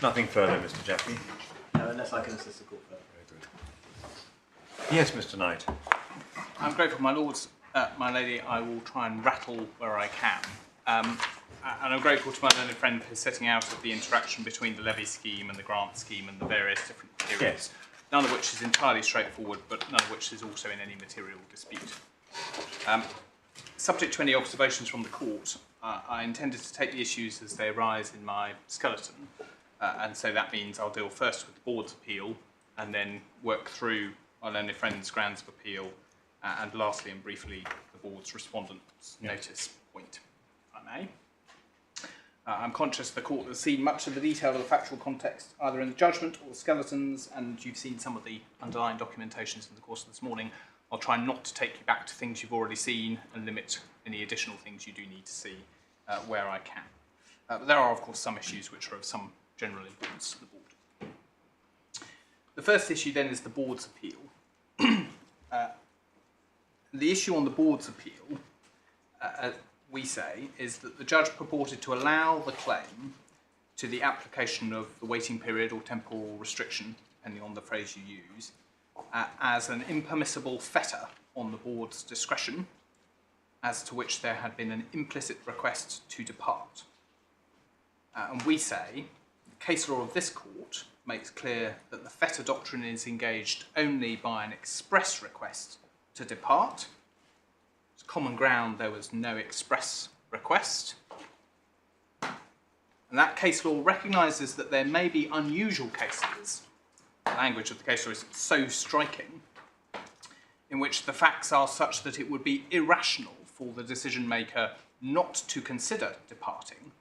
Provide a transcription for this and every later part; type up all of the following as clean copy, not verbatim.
Nothing further, Mr. Jackie. No, unless I can assist the court further. Very good. Yes, Mr. Knight. I'm grateful, my lords, my lady. I will try and rattle where I can. And I'm grateful to my learned friend for setting out the interaction between the levy scheme and the grant scheme and the various different periods. Yes. None of which is entirely straightforward, but none of which is also in any material dispute. Subject to any observations from the court, I intended to take the issues as they arise in my skeleton, and so that means I'll deal first with the board's appeal, and then work through my learned friend's grounds of appeal, and lastly and briefly the board's respondent's notice point, if I may. I'm conscious the court has seen much of the detail of the factual context either in the judgment or the skeletons, and you've seen some of the underlying documentations in the course of this morning. I'll try not to take you back to things you've already seen and limit any additional things you do need to see where I can. But there are, of course, some issues which are of some general importance to the board. The first issue then is the board's appeal. The issue on the board's appeal, we say, is that the judge purported to allow the claim to the application of the waiting period or temporal restriction, depending on the phrase you use, as an impermissible fetter on the board's discretion, as to which there had been an implicit request to depart. And we say, the case law of this court makes clear that the fetter doctrine is engaged only by an express request to depart. It's common ground there was no express request. And that case law recognises that there may be unusual cases, the language of the case law is so striking, in which the facts are such that it would be irrational for the decision maker not to consider departing.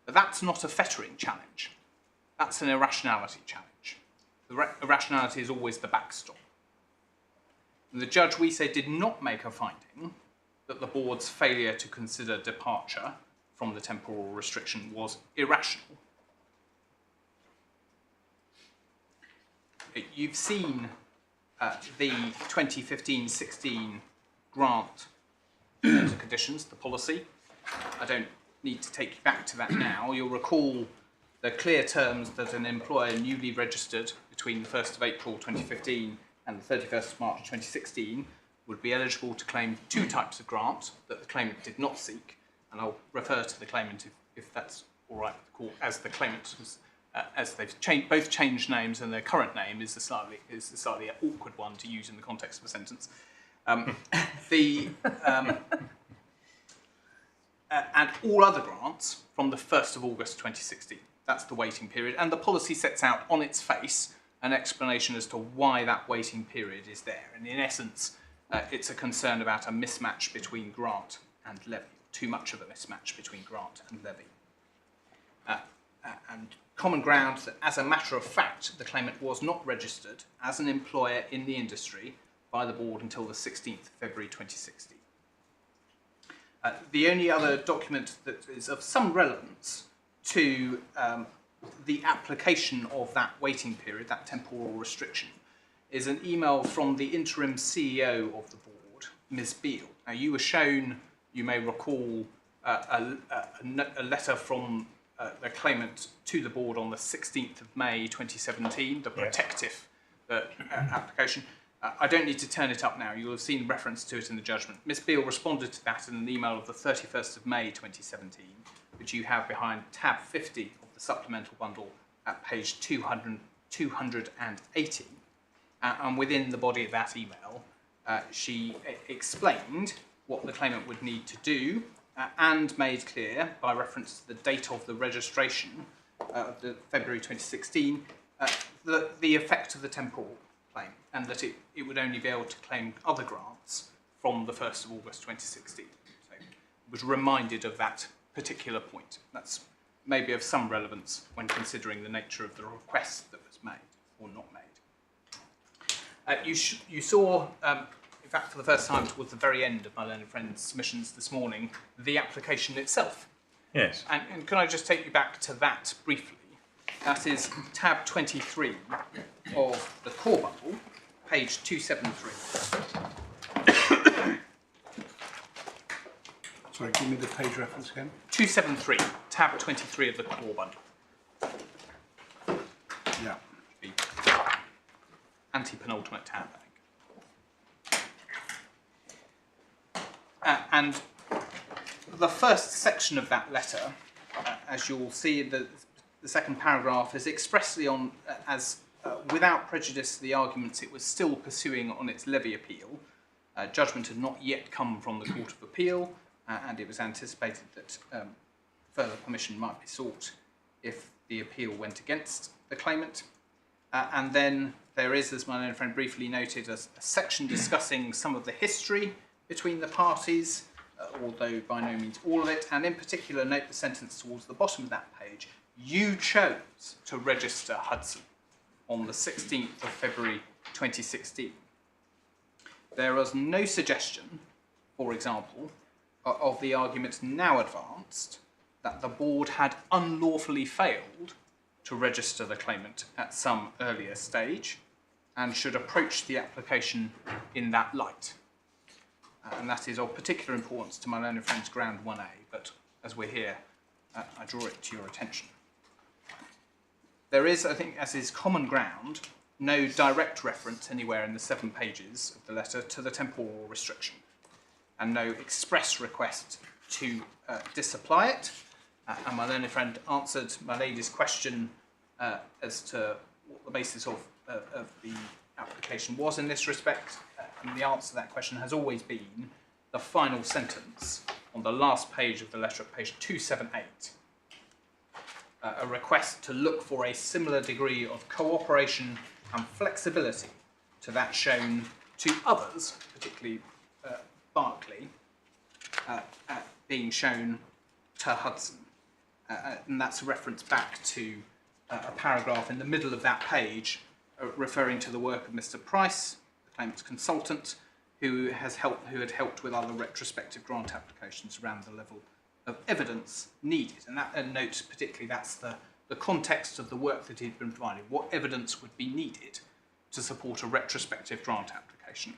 But that's not a fettering challenge. That's an irrationality challenge. The irrationality is always the backstop. And the judge, we say, did not make a finding that the board's failure to consider departure from the temporal restriction was irrational. You've seen the 2015-16 grant terms and conditions, the policy. I don't need to take you back to that now. You'll recall the clear terms that an employer newly registered between the 1st of April 2015 and the 31st of March 2016 would be eligible to claim two types of grant that the claimant did not seek, and I'll refer to the claimant if that's all right with the court as the claimant, as they've both changed names and their current name is the slightly awkward one to use in the context of a sentence. And all other grants from the 1st of August 2016. That's the waiting period, and the policy sets out on its face an explanation as to why that waiting period is there. And in essence, it's a concern about a mismatch between grant and levy, too much of a mismatch between grant and levy. And common ground that, as a matter of fact, the claimant was not registered as an employer in the industry by the board until the 16th of February 2016. The only other document that is of some relevance to the application of that waiting period, that temporal restriction, is an email from the interim CEO of the board, Ms Beale. Now, you were shown, you may recall, a letter from the claimant to the board on the 16th of May 2017, the protective application. I don't need to turn it up now. You'll have seen reference to it in the judgment. Ms Beale responded to that in an email of the 31st of May 2017, which you have behind tab 50 of the supplemental bundle at page 280. And within the body of that email, she explained what the claimant would need to do and made clear, by reference to the date of the registration of the February 2016, the effect of the temporal claim, and that it would only be able to claim other grants from the 1st of August 2016. So it was reminded of that particular point. That's maybe of some relevance when considering the nature of the request that was made or not made. You saw, in fact, for the first time towards the very end of my learned friend's submissions this morning, the application itself. Yes. And can I just take you back to that briefly? That is tab 23 of the core bundle, page 273. Sorry, give me the page reference again. 273, tab 23 of the core bundle. anti-penultimate tab bag. And the first section of that letter, as you'll see in the second paragraph, is expressly on without prejudice to the arguments it was still pursuing on its levy appeal. Judgment had not yet come from the Court of Appeal, and it was anticipated that further permission might be sought if the appeal went against the claimant. And then there is, as my learned friend briefly noted, a section discussing some of the history between the parties, although by no means all of it, and in particular note the sentence towards the bottom of that page: you chose to register Hudson on the 16th of February 2016. There was no suggestion, for example, of the argument now advanced that the board had unlawfully failed to register the claimant at some earlier stage and should approach the application in that light. And that is of particular importance to my learned friend's ground 1A, but as we're here, I draw it to your attention. There is, I think, as is common ground, no direct reference anywhere in the 7 pages of the letter to the temporal restriction, and no express request to disapply it. And my learned friend answered my lady's question as to what the basis of the application was in this respect, and the answer to that question has always been the final sentence on the last page of the letter at page 278. A request to look for a similar degree of cooperation and flexibility to that shown to others, particularly Berkeley, being shown to Hudson. And that's a reference back to a paragraph in the middle of that page referring to the work of Mr. Price, the claimant's consultant, who had helped with other retrospective grant applications around the level of evidence needed. And that note particularly, that's the context of the work that he'd been providing, what evidence would be needed to support a retrospective grant application.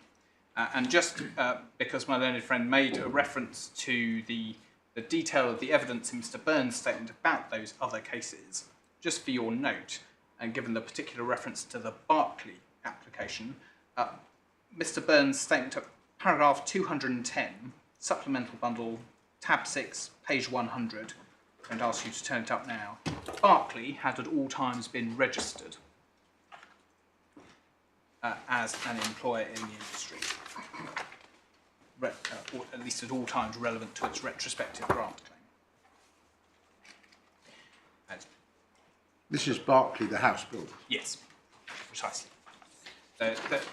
And just because my learned friend made a reference to the detail of the evidence in Mr. Burns' statement about those other cases, just for your note, and given the particular reference to the Berkeley application, Mr. Burns' statement at paragraph 210, supplemental bundle, tab 6, page 100, and ask you to turn it up now. Berkeley had at all times been registered as an employer in the industry, or at least at all times relevant to its retrospective grant claim. This is Berkeley, the house builder. Yes, precisely.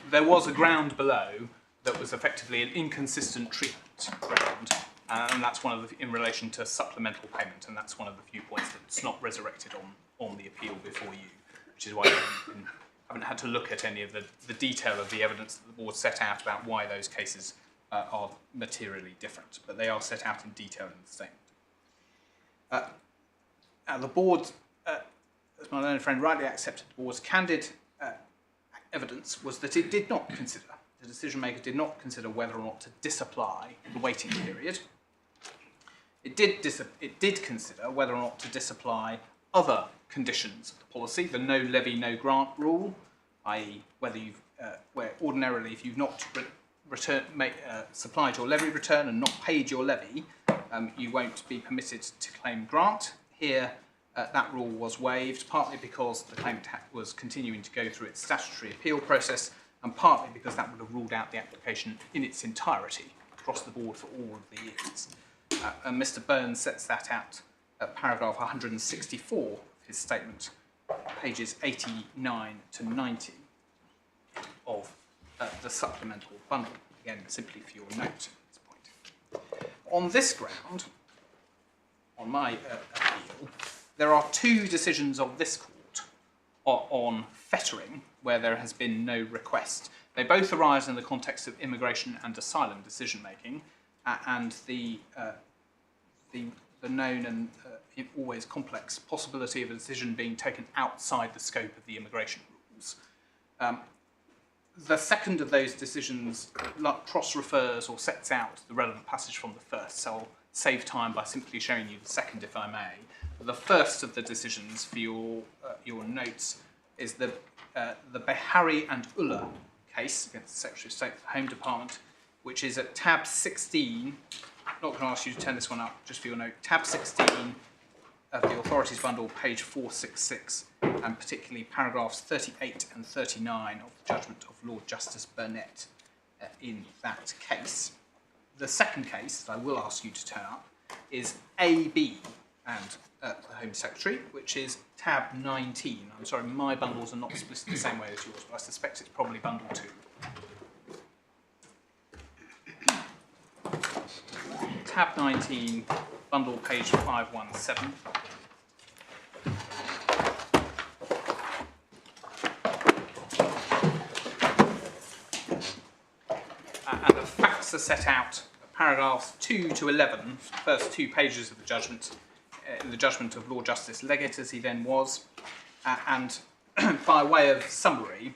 There was a ground below that was effectively an inconsistent treatment ground, and that's one of the, in relation to supplemental payment, and that's one of the few points that's not resurrected on the appeal before you, which is why you haven't had to look at any of the detail of the evidence that the board set out about why those cases are materially different, but they are set out in detail in the statement. The board, as my learned friend rightly accepted, the board's candid evidence was that it did not consider, the decision maker did not consider whether or not to disapply the waiting period. It did consider whether or not to disapply other conditions of the policy, the no levy, no grant rule, i.e. whether you've, where ordinarily if you've not supplied your levy return and not paid your levy, you won't be permitted to claim grant. Here, that rule was waived, partly because the claimant was continuing to go through its statutory appeal process, and partly because that would have ruled out the application in its entirety across the board for all of the years. And Mr. Burns sets that out at paragraph 164 of his statement, pages 89 to 90 of the supplemental bundle. Again, simply for your note at this point. On this ground, on my appeal, there are 2 decisions of this court on fettering where there has been no request. They both arise in the context of immigration and asylum decision making, and the known and always complex possibility of a decision being taken outside the scope of the immigration rules. The second of those decisions cross-refers or sets out the relevant passage from the first, so I'll save time by simply showing you the second, if I may. The first of the decisions for your notes is the the Behari and Ullah case against the Secretary of State for the Home Department, which is at tab 16. I'm not going to ask you to turn this one up, just for your note. Tab 16 of the Authorities Bundle, page 466, and particularly paragraphs 38 and 39 of the judgment of Lord Justice Burnett in that case. The second case that I will ask you to turn up is AB and the Home Secretary, which is tab 19. I'm sorry, my bundles are not split the same way as yours, but I suspect it's probably bundle 2. Tab 19, bundle page 517. And the facts are set out, paragraphs 2 to 11, first 2 pages of the judgment, in the judgment of Lord Justice Leggett, as he then was. And by way of summary,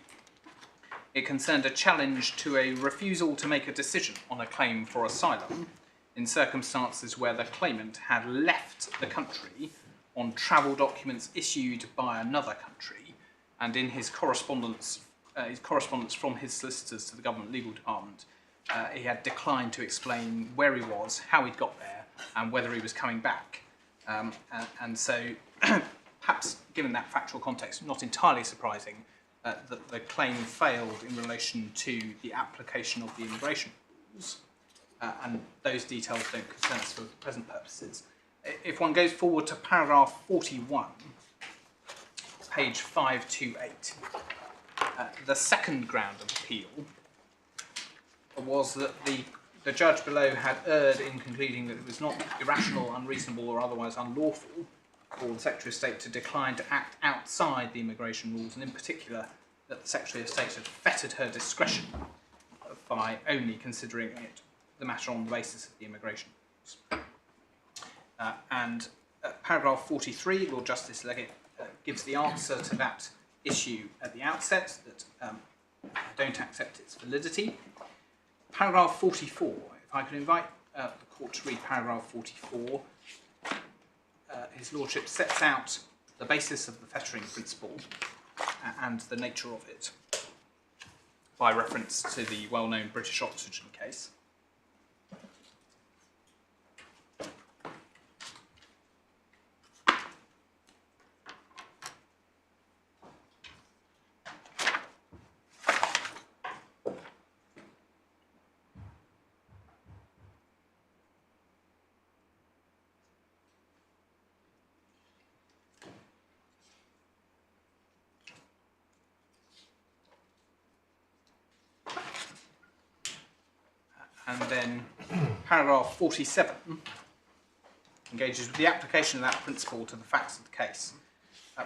it concerned a challenge to a refusal to make a decision on a claim for asylum in circumstances where the claimant had left the country on travel documents issued by another country, and in his correspondence from his solicitors to the Government Legal Department, he had declined to explain where he was, how he'd got there, and whether he was coming back. And so, perhaps given that factual context, not entirely surprising that the claim failed in relation to the application of the immigration rules. And those details don't concern us for present purposes. If one goes forward to paragraph 41, page 528, the second ground of appeal was that the judge below had erred in concluding that it was not irrational, unreasonable, or otherwise unlawful for the Secretary of State to decline to act outside the immigration rules, and in particular that the Secretary of State had fettered her discretion by only considering the matter on the basis of the immigration rules. And paragraph 43, Lord Justice Leggett gives the answer to that issue at the outset, that I don't accept its validity. Paragraph 44, if I could invite the court to read paragraph 44. His Lordship sets out the basis of the fettering principle and the nature of it by reference to the well-known British oxygen case. And then paragraph 47 engages with the application of that principle to the facts of the case.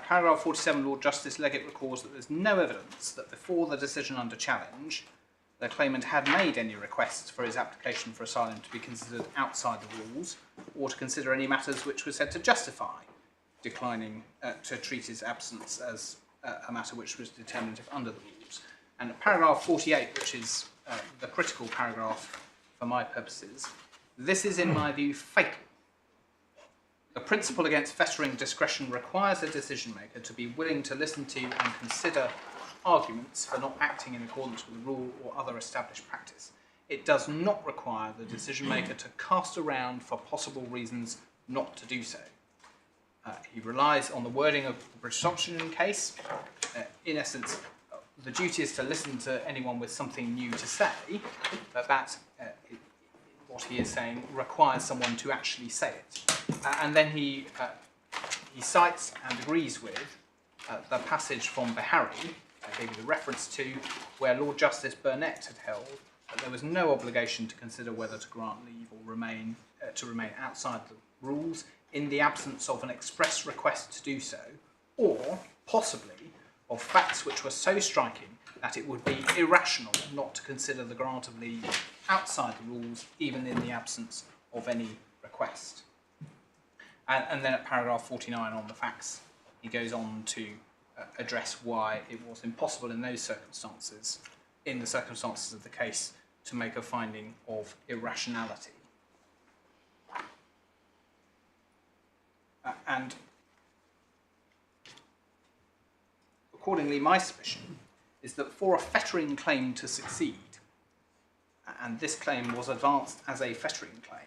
Paragraph 47, Lord Justice Leggett records that there's no evidence that before the decision under challenge, the claimant had made any requests for his application for asylum to be considered outside the rules, or to consider any matters which were said to justify declining to treat his absence as a matter which was determinative under the rules. And paragraph 48, which is the critical paragraph for my purposes, this is, in my view, fatal. The principle against fettering discretion requires a decision maker to be willing to listen to and consider arguments for not acting in accordance with the rule or other established practice. It does not require the decision maker to cast around for possible reasons not to do so. He relies on the wording of the British oxygen case. In essence, the duty is to listen to anyone with something new to say, but that, what he is saying, requires someone to actually say it. And then he cites and agrees with the passage from Behari, I gave you the reference to, where Lord Justice Burnett had held that there was no obligation to consider whether to grant leave or remain outside the rules in the absence of an express request to do so, or possibly of facts which were so striking that it would be irrational not to consider the grant of leave outside the rules, even in the absence of any request. And then at paragraph 49 on the facts, he goes on to address why it was impossible in those circumstances, in the circumstances of the case, to make a finding of irrationality. And Accordingly, my submission is that for a fettering claim to succeed, and this claim was advanced as a fettering claim,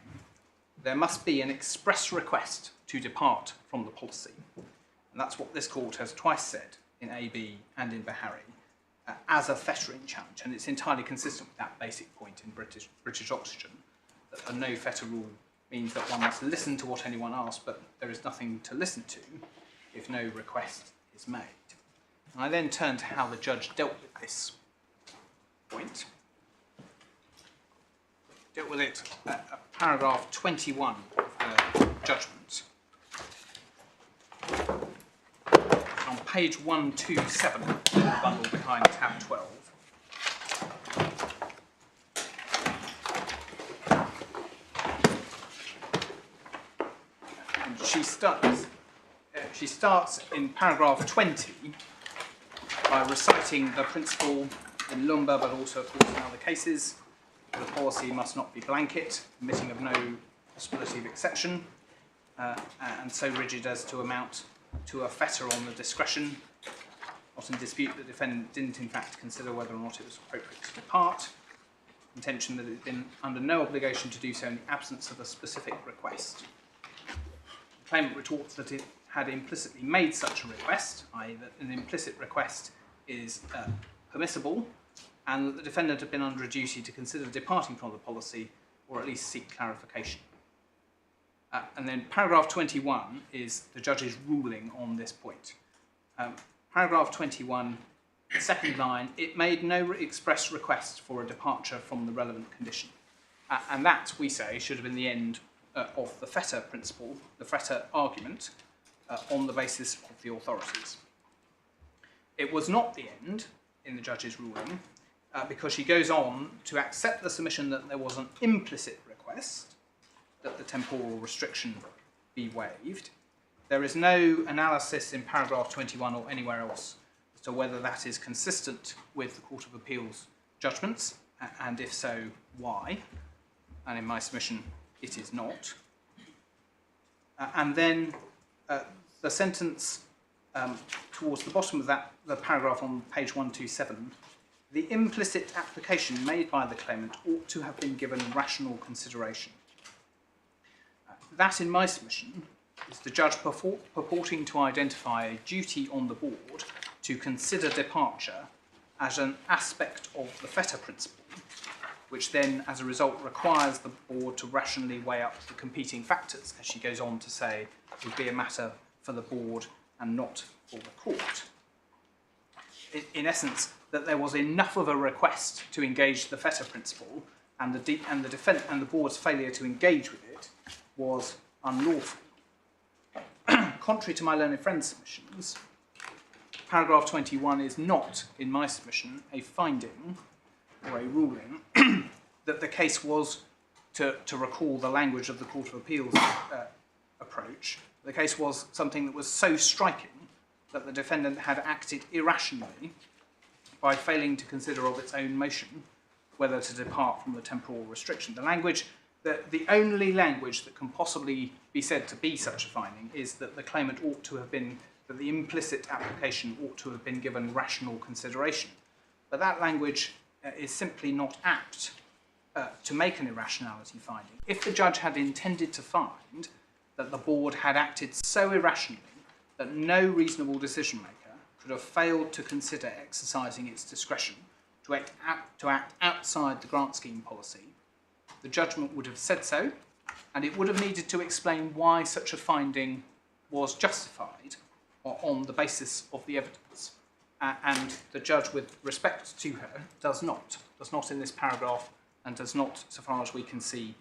there must be an express request to depart from the policy. And that's what this court has twice said in AB and in Bahari as a fettering challenge. And it's entirely consistent with that basic point in British Oxygen, that a no fetter rule means that one must listen to what anyone asks, but there is nothing to listen to if no request is made. And I then turn to how the judge dealt with this point. Dealt with it at paragraph 21 of the judgment. On page 127 of the bundle behind tab 12. And she starts in paragraph 20 by reciting the principle in Lumba, but also of course in other cases. The policy must not be blanket, admitting of no possibility of exception, and so rigid as to amount to a fetter on the discretion. Not in dispute, the defendant didn't in fact consider whether or not it was appropriate to depart. Contention that it had been under no obligation to do so in the absence of a specific request. The claimant retorts that it had implicitly made such a request, i.e. that an implicit request is permissible, and that the defendant had been under a duty to consider departing from the policy or at least seek clarification. And then paragraph 21 is the judge's ruling on this point. Paragraph 21, second line, it made no express request for a departure from the relevant condition. And that, we say, should have been the end of the fetter principle, the fetter argument, on the basis of the authorities. It was not the end in the judge's ruling, because she goes on to accept the submission that there was an implicit request that the temporal restriction be waived. There is no analysis in paragraph 21 or anywhere else as to whether that is consistent with the Court of Appeal's judgments, and if so, why. And in my submission, it is not. And then the sentence towards the bottom of that, the paragraph on page 127, the implicit application made by the claimant ought to have been given rational consideration. That, in my submission, is the judge purporting to identify a duty on the board to consider departure as an aspect of the fetter principle, which then, as a result, requires the board to rationally weigh up the competing factors, as she goes on to say, it would be a matter for the board and not for the court. In essence, that there was enough of a request to engage the fetter principle, and the board's failure to engage with it was unlawful. Contrary to my learned friend's submissions, paragraph 21 is not, in my submission, a finding or a ruling that the case was, to recall the language of the Court of Appeal's approach, the case was something that was so striking that the defendant had acted irrationally by failing to consider of its own motion whether to depart from the temporal restriction. The only language that can possibly be said to be such a finding is that the claimant ought to have been, that the implicit application ought to have been given rational consideration. But that language is simply not apt to make an irrationality finding. If the judge had intended to find that the board had acted so irrationally that no reasonable decision maker could have failed to consider exercising its discretion to act outside the grant scheme policy, the judgment would have said so, and it would have needed to explain why such a finding was justified on the basis of the evidence. And the judge, with respect to her, does not in this paragraph, and does not, so far as we can see,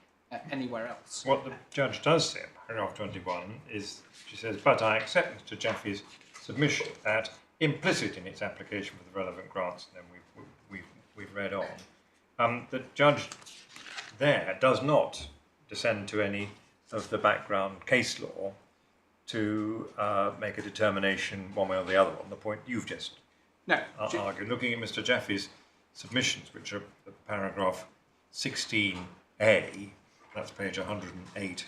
anywhere else. What the judge does say in paragraph 21 is, she says, but I accept Mr. Jeffy's submission that implicit in its application for the relevant grants, and then we've read on, the judge there does not descend to any of the background case law to make a determination one way or the other on the point you've just argued. Looking at Mr. Jeffy's submissions, which are paragraph 16A, that's page 108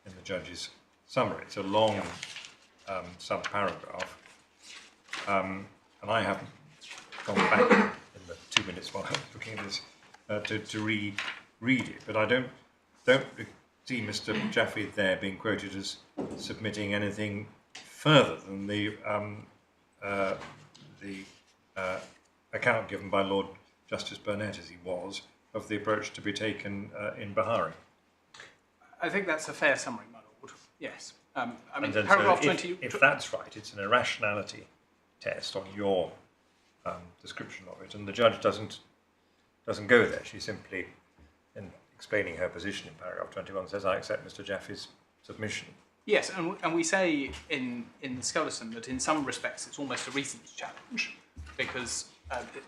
in the judge's summary. It's a long sub-paragraph. and I haven't gone back in the 2 minutes while I was looking at this to read it, but I don't see Mr. Jaffe there being quoted as submitting anything further than the account given by Lord Justice Burnett, as he was, of the approach to be taken in Bahari. I think that's a fair summary, my lord. Yes. I mean, And then paragraph so 20... if that's right, it's an irrationality test on your description of it, and the judge doesn't go there. She simply, in explaining her position in paragraph 21, says, I accept Mr. Jaffe's submission. Yes, and we say in the skeleton that in some respects it's almost a reasons challenge, because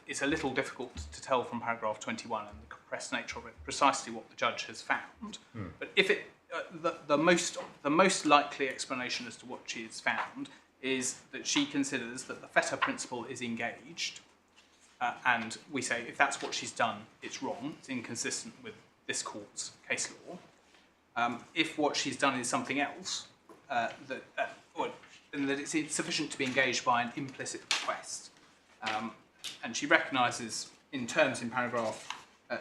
it's a little difficult to tell from paragraph 21 and the compressed nature of it precisely what the judge has found. But if it the most likely explanation as to what she has found is that she considers that the Fetter principle is engaged, and we say if that's what she's done, it's wrong, it's inconsistent with this court's case law. If what she's done is something else, then that it's insufficient to be engaged by an implicit request. And she recognises in terms in paragraph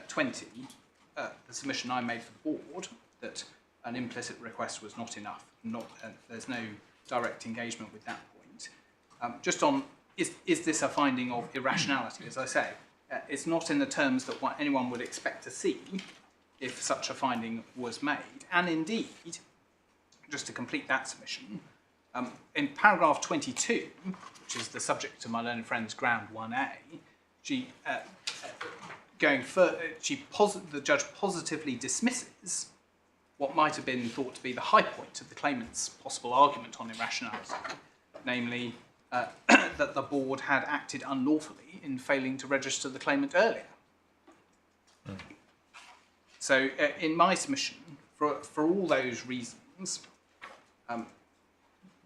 20, the submission I made for the board, that an implicit request was not enough. There's no direct engagement with that point. Just on, is this a finding of irrationality? As I say, it's not in the terms that anyone would expect to see if such a finding was made. And indeed, just to complete that submission, in paragraph 22, which is the subject to my learned friend's ground 1A, she, going further, the judge positively dismisses what might have been thought to be the high point of the claimant's possible argument on irrationality, namely that the board had acted unlawfully in failing to register the claimant earlier. So in my submission, for all those reasons,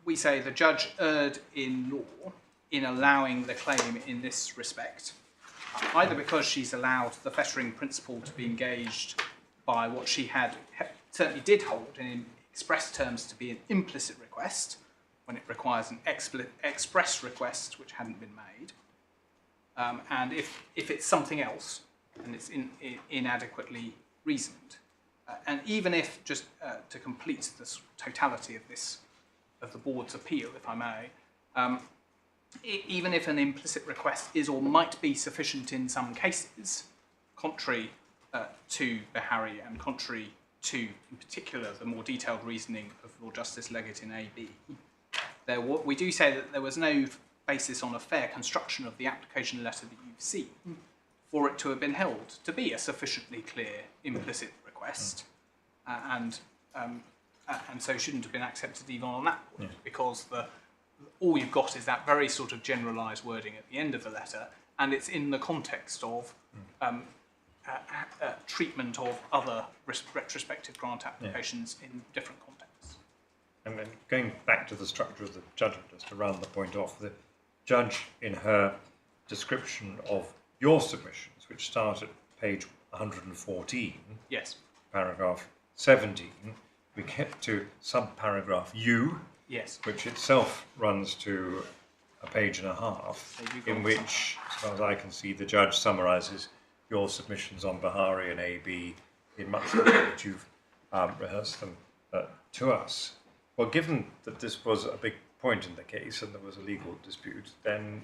we say the judge erred in law in allowing the claim in this respect, either because she's allowed the fettering principle to be engaged by what she had certainly did hold in express terms to be an implicit request, when it requires an express request which hadn't been made, and if it's something else and it's inadequately reasoned, and even if, just to complete the totality of the board's appeal, if I may, even if an implicit request is or might be sufficient in some cases, contrary to Behari and contrary to, in particular, the more detailed reasoning of Lord Justice Leggett in AB, we do say that there was no basis on a fair construction of the application letter that you've seen for it to have been held to be a sufficiently clear implicit request, and so shouldn't have been accepted even on that point, because all you've got is that very sort of generalised wording at the end of the letter, and it's in the context of treatment of other retrospective grant applications in different contexts. And then going back to the structure of the judgment, just to round the point off, the judge in her description of your submissions, which start at page 114, yes, paragraph 17, we get to subparagraph U, yes, which itself runs to a page and a half, in which, as far as I can see, the judge summarises your submissions on Behari and AB in much the way that you've rehearsed them to us. Well, given that this was a big point in the case and there was a legal dispute, then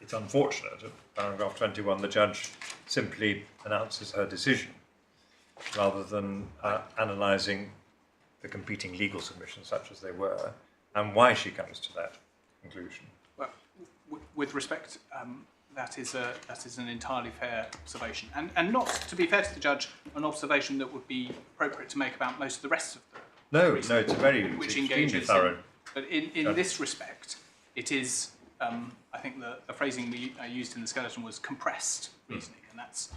it's unfortunate at paragraph 21 the judge simply announces her decision rather than analysing the competing legal submissions such as they were and why she comes to that conclusion. Well, with respect, that is an entirely fair observation, and not, to be fair to the judge, an observation that would be appropriate to make about most of the rest of the No, it's which extremely engages thorough. But in this respect, it is, I think the phrasing we used in the skeleton was compressed reasoning, and that's,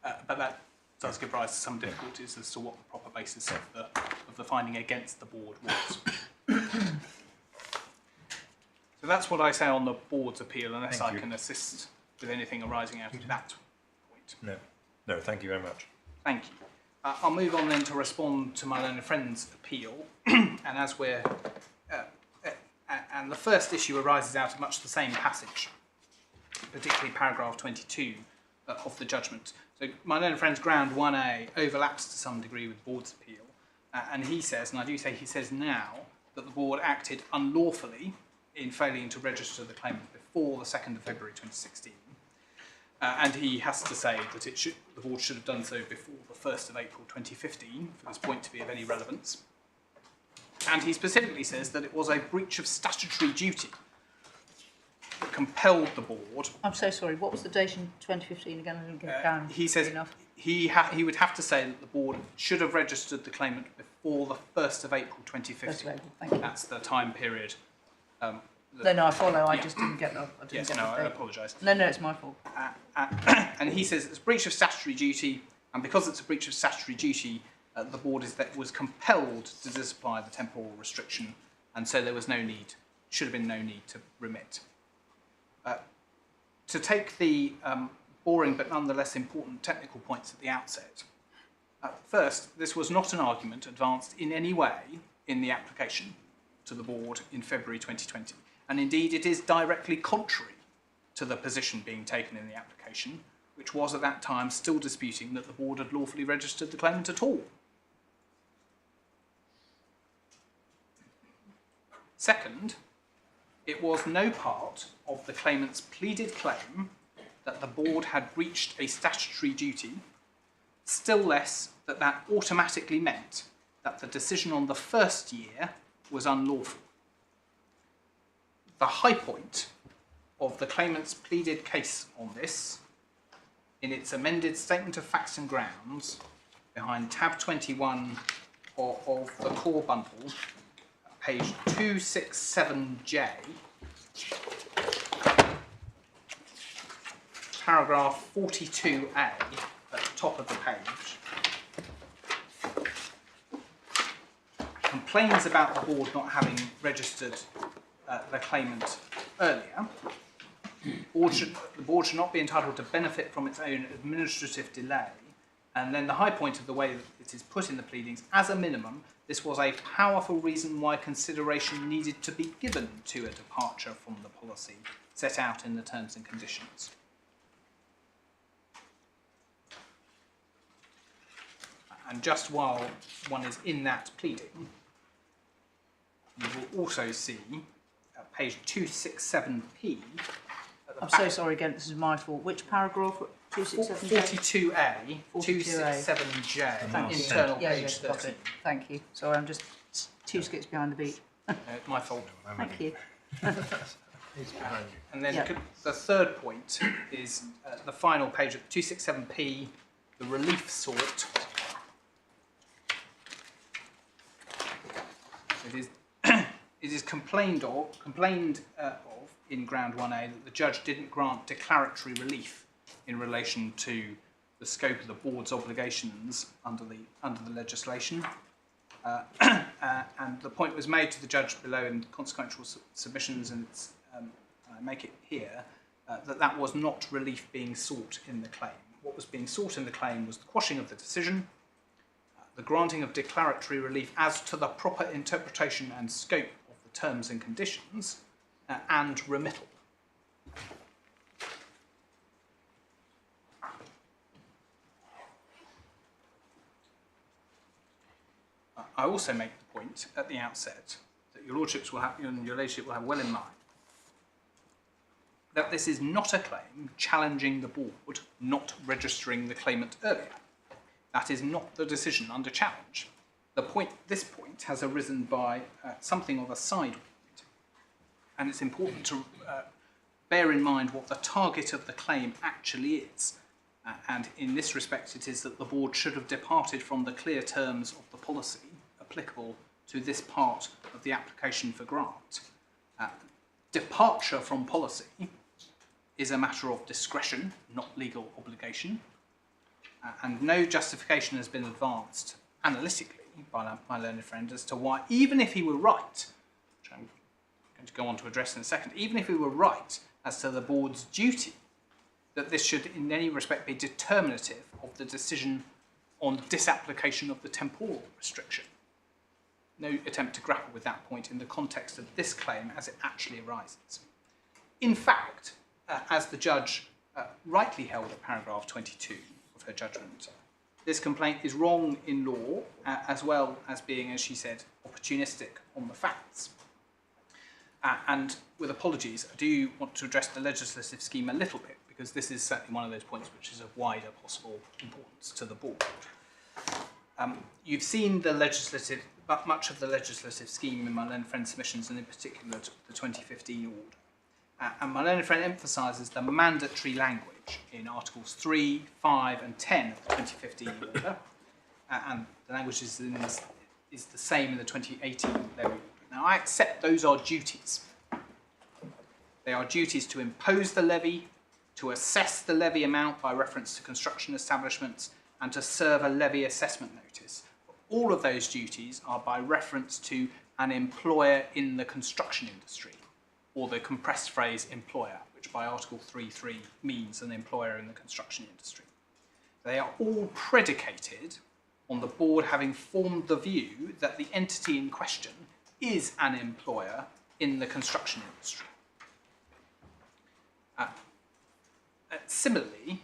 but that does give rise to some difficulties as to what the proper basis of the finding against the board was. So that's what I say on the board's appeal, unless I can assist with anything arising out of that point. No, thank you very much. Thank you. I'll move on then to respond to my learned friend's appeal, and as we're And the first issue arises out of much the same passage, particularly paragraph 22 of the judgment. So my learned friend's ground 1A overlaps to some degree with board's appeal, and he says, and I do say he says now, that the board acted unlawfully in failing to register the claimant before the 2nd of February 2016. And he has to say that the board should have done so before the 1st of April 2015 for this point to be of any relevance. And he specifically says that it was a breach of statutory duty that compelled the board. I'm so sorry, what was the date in 2015 again? I didn't get it down. He says enough. he would have to say that the board should have registered the claimant before the 1st of April 2015. 1st of April, thank you. That's the time period. No, I follow. I just didn't get that. I apologise. No, it's my fault. And he says it's a breach of statutory duty, and because it's a breach of statutory duty, the board was compelled to disapply the temporal restriction, and so there was should have been no need to remit. To take the boring but nonetheless important technical points at the outset, first, this was not an argument advanced in any way in the application to the board in February 2020, and indeed it is directly contrary to the position being taken in the application, which was at that time still disputing that the board had lawfully registered the claimant at all. Second, it was no part of the claimant's pleaded claim that the board had breached a statutory duty, still less that that automatically meant that the decision on the first year was unlawful. The high point of the claimant's pleaded case on this, in its amended Statement of Facts and Grounds, behind tab 21 of the core bundle, page 267J, paragraph 42A at the top of the page, complains about the board not having registered the claimant earlier. The board should not be entitled to benefit from its own administrative delay, and then the high point of the way that it is put in the pleadings, as a minimum, this was a powerful reason why consideration needed to be given to a departure from the policy set out in the terms and conditions. And just while one is in that pleading, you will also see at page 267P. I'm so sorry again, this is my fault. Which paragraph? 267J? 42A, 267J, internal page 13. Thank you. Sorry, I'm just 2 skips behind the beat. My fault. Thank you. And then the third point is the final page at 267P, the relief sought. It is complained of in ground 1A that the judge didn't grant declaratory relief in relation to the scope of the board's obligations under the legislation, and the point was made to the judge below in consequential submissions, and I make it here that was not relief being sought in the claim. What was being sought in the claim was the quashing of the decision, the granting of declaratory relief as to the proper interpretation and scope of the terms and conditions, and remittal. I also make the point at the outset that your lordships will have, and your ladyship will have well in mind, that this is not a claim challenging the board not registering the claimant earlier. That is not the decision under challenge. This point has arisen by something of a side point, and it's important to bear in mind what the target of the claim actually is. And in this respect, it is that the board should have departed from the clear terms of the policy applicable to this part of the application for grant. Departure from policy is a matter of discretion, not legal obligation, and no justification has been advanced analytically by my learned friend as to why, even if he were right, which I'm going to go on to address in a second, even if he were right as to the board's duty, that this should in any respect be determinative of the decision on disapplication of the temporal restriction. no attempt to grapple with that point in the context of this claim as it actually arises. In fact, as the judge rightly held at paragraph 22 of her judgment, this complaint is wrong in law as well as being, as she said, opportunistic on the facts. And with apologies, I do want to address the legislative scheme a little bit, because this is certainly one of those points which is of wider possible importance to the board. You've seen the much of the legislative scheme in my learned friend submissions, and in particular the 2015 order. And my learned friend emphasises the mandatory language in Articles 3, 5 and 10 of the 2015 order, and the language is the same in the 2018 levy order. Now, I accept those are duties. They are duties to impose the levy, to assess the levy amount by reference to construction establishments, and to serve a levy assessment notice. All of those duties are by reference to an employer in the construction industry, or the compressed phrase employer, which by Article 3.3 means an employer in the construction industry. They are all predicated on the board having formed the view that the entity in question is an employer in the construction industry. Similarly,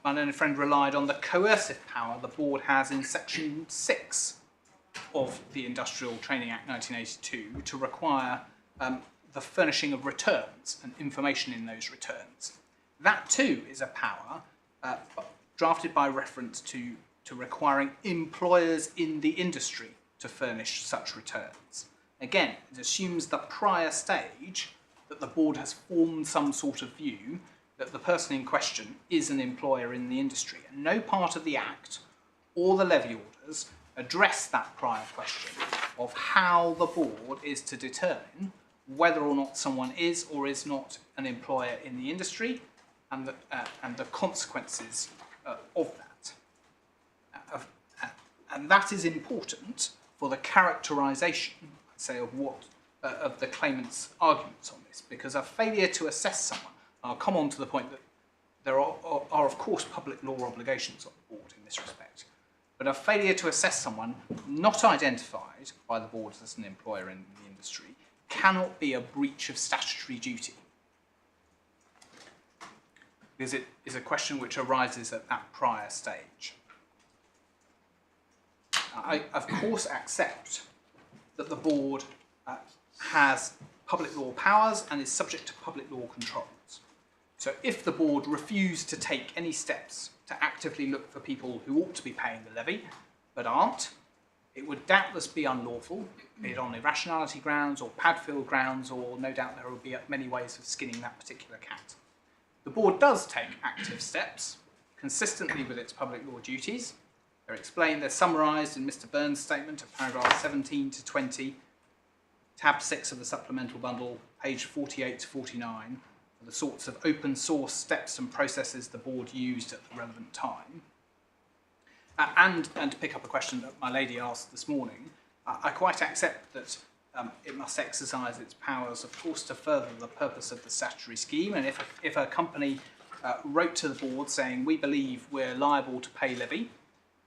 my learned friend relied on the coercive power the board has in Section 6 of the Industrial Training Act 1982 to require the furnishing of returns and information in those returns. That too is a power drafted by reference to requiring employers in the industry to furnish such returns. Again, it assumes the prior stage that the board has formed some sort of view that the person in question is an employer in the industry, and no part of the Act or the levy orders address that prior question of how the board is to determine whether or not someone is or is not an employer in the industry, and the consequences of that. And that is important for the characterisation, I'd say, of of the claimant's arguments on this, because a failure to assess someone, I'll come on to the point that there are of course public law obligations on the board in this respect, but a failure to assess someone not identified by the board as an employer in the industry cannot be a breach of statutory duty, because it is a question which arises at that prior stage. I, of course, accept that the board has public law powers and is subject to public law controls. So if the board refused to take any steps to actively look for people who ought to be paying the levy but aren't, it would doubtless be unlawful, be it on irrationality grounds or Padfield grounds, or no doubt there will be many ways of skinning that particular cat. The board does take active steps consistently with its public law duties. They're explained, they're summarised in Mr. Burns' statement at paragraph 17 to 20, tab 6 of the supplemental bundle, page 48 to 49, for the sorts of open source steps and processes the board used at the relevant time. And to pick up a question that my lady asked this morning, I quite accept that it must exercise its powers, of course, to further the purpose of the statutory scheme. And if a company wrote to the board saying, we believe we're liable to pay levy,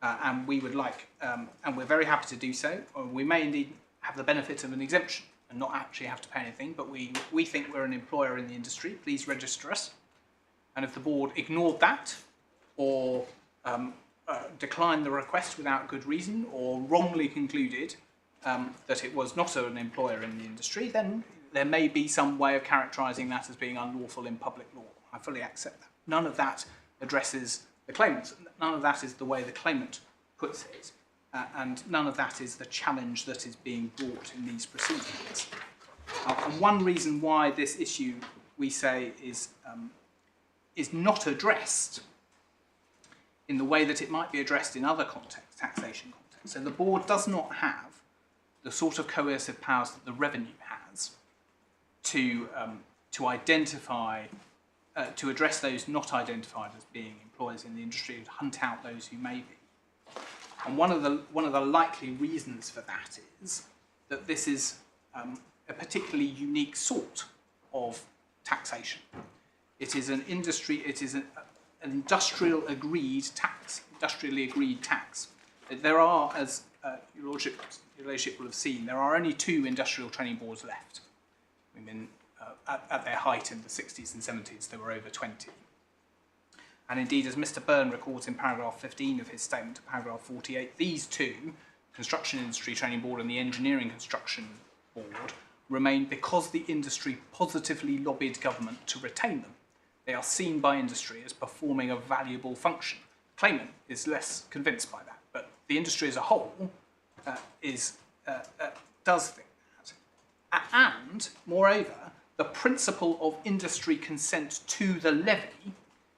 and we would like, and we're very happy to do so, or we may indeed have the benefit of an exemption and not actually have to pay anything, but we think we're an employer in the industry, please register us. And if the board ignored that, or declined the request without good reason, or wrongly concluded that it was not an employer in the industry, then there may be some way of characterising that as being unlawful in public law. I fully accept that. None of that addresses the claimant. None of that is the way the claimant puts it, and none of that is the challenge that is being brought in these proceedings. And one reason why this issue, we say, is not addressed in the way that it might be addressed in other contexts, taxation contexts. So the board does not have the sort of coercive powers that the revenue has to identify, to address those not identified as being employers in the industry, and hunt out those who may be. And one of the likely reasons for that is that this is a particularly unique sort of taxation. It is an industry, it is an industrially agreed tax. There are, as your Lordship will have seen, there are only 2 industrial training boards left. I mean, at their height in the 60s and 70s, there were over 20. And indeed, as Mr. Byrne records in paragraph 15 of his statement to paragraph 48, these 2, Construction Industry Training Board and the Engineering Construction Board, remain because the industry positively lobbied government to retain them. They are seen by industry as performing a valuable function. Claimant is less convinced by that, but the industry as a whole does think that. And, moreover, the principle of industry consent to the levy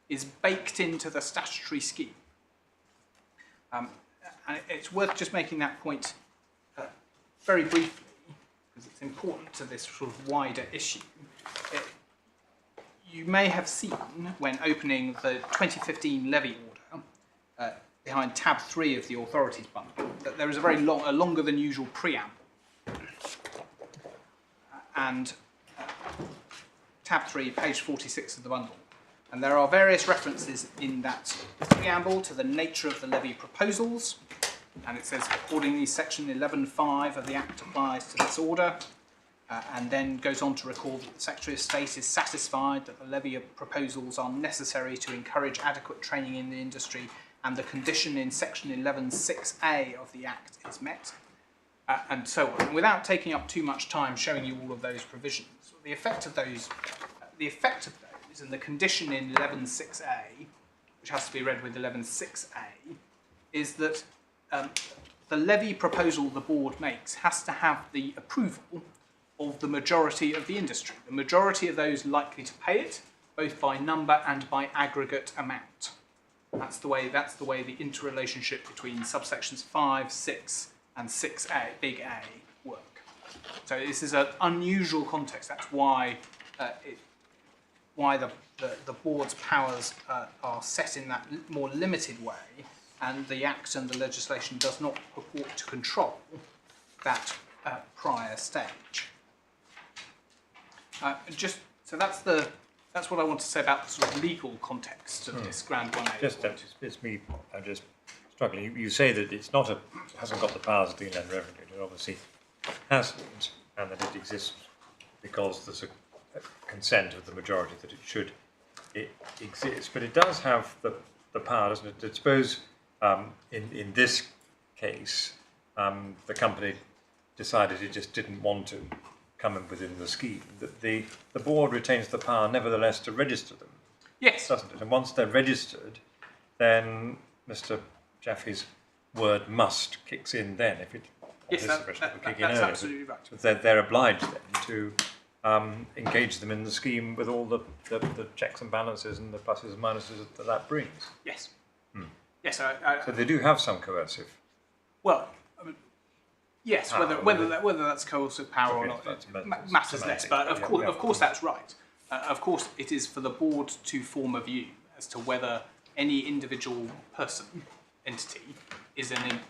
is baked into the statutory scheme. And it's worth just making that point very briefly, because it's important to this sort of wider issue. You may have seen, when opening the 2015 levy order, behind tab 3 of the authorities bundle, that there is a very longer than usual preamble. And tab 3, page 46 of the bundle. And there are various references in that preamble to the nature of the levy proposals. And it says, accordingly, section 11.5 of the Act applies to this order. And then goes on to recall that the Secretary of State is satisfied that the levy of proposals are necessary to encourage adequate training in the industry, and the condition in section 11.6a of the Act is met, and so on. And without taking up too much time showing you all of those provisions, the effect of those, and the condition in 11.6a, which has to be read with 11.6a, is that the levy proposal the board makes has to have the approval of the majority of the industry, the majority of those likely to pay it, both by number and by aggregate amount. That's the way the interrelationship between subsections 5, 6, and 6a, big A, work. So this is an unusual context. That's why the board's powers are set in that more limited way, and the Act and the legislation does not purport to control that prior stage. So that's what I want to say about the sort of legal context of this Grand 1A. It's me. I'm just struggling. You say that it's not hasn't got the powers of the Inland Revenue. It obviously hasn't, and that it exists because there's a consent of the majority that it exists. But it does have the power, doesn't it? I suppose in this case, the company decided it just didn't want to come in within the scheme. That the board retains the power, nevertheless, to register them. Yes, doesn't it? And once they're registered, then Mr. Jaffe's word must kicks in. Then, if it that's absolutely right. So they're obliged then to engage them in the scheme with all the checks and balances and the pluses and minuses that brings. Yes. Yes. So they do have some coercive. Well, yes. Power, whether that's coercive power or not matters less. But of course, that's right. Of course, it is for the board to form a view as to whether any individual person, entity,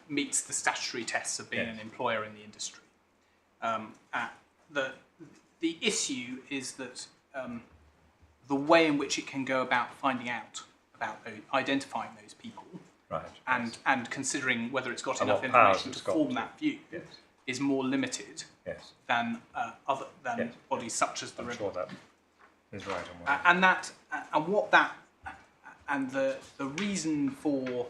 meets the statutory tests of being an employer in the industry. The issue is that the way in which it can go about finding out about identifying those people, right, and considering whether it's got enough information to form that view, is more limited than bodies such as the I'm sure that is right. And the reason for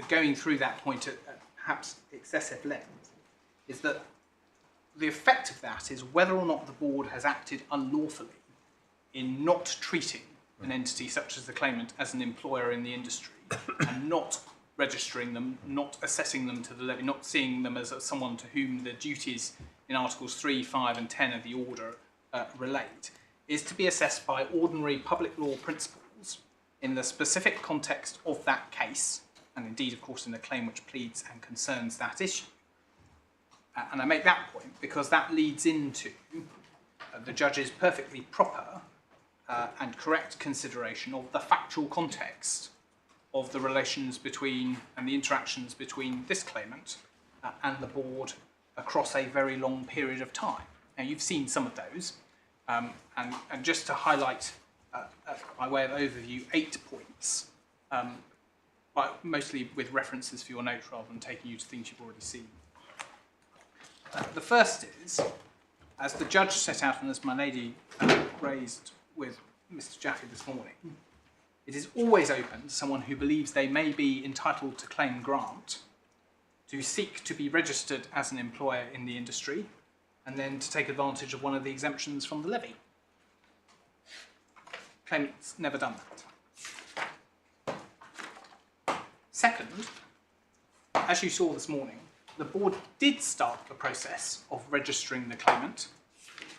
going through that point at perhaps excessive length is that the effect of that is whether or not the board has acted unlawfully in not treating an entity such as the claimant as an employer in the industry and not registering them, not assessing them to the levy, not seeing them as someone to whom the duties in Articles 3, 5 and 10 of the order relate, is to be assessed by ordinary public law principles in the specific context of that case, and indeed, of course, in the claim which pleads and concerns that issue. And I make that point because that leads into the judge's perfectly proper and correct consideration of the factual context of the relations between and the interactions between this claimant and the board across a very long period of time. Now, you've seen some of those, and just to highlight, by way of overview, 8 points. but mostly with references for your notes rather than taking you to things you've already seen. The first is, as the judge set out and as my lady raised with Mr Jaffe this morning, it is always open to someone who believes they may be entitled to claim grant to seek to be registered as an employer in the industry and then to take advantage of one of the exemptions from the levy. Claimant's never done that. Second, as you saw this morning, the board did start the process of registering the claimant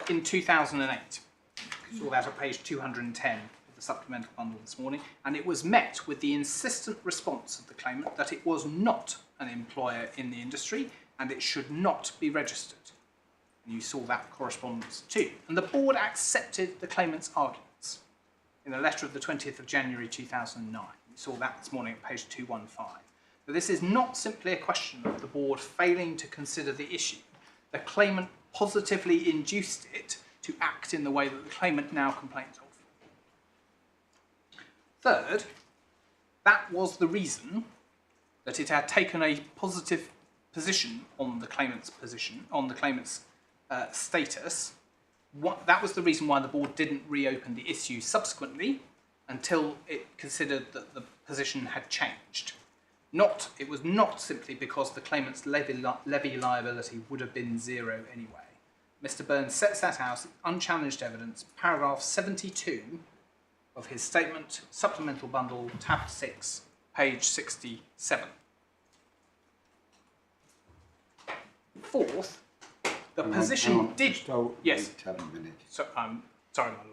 in 2008. You saw that at page 210 of the supplemental bundle this morning, and it was met with the insistent response of the claimant that it was not an employer in the industry and it should not be registered. And you saw that correspondence too. And the board accepted the claimant's arguments in a letter of the 20th of January 2009. You saw that this morning at page 215. But this is not simply a question of the board failing to consider the issue. The claimant positively induced it to act in the way that the claimant now complains of. Third, that was the reason that it had taken a positive position on the claimant's status. That was the reason why the board didn't reopen the issue subsequently until it considered that the position had changed. It was not simply because the claimant's levy liability would have been zero anyway. Mr Burns sets that out, unchallenged evidence, paragraph 72 of his statement, supplemental bundle, tab 6, page 67. Fourth, the position did... Yes. So, sorry, my lord.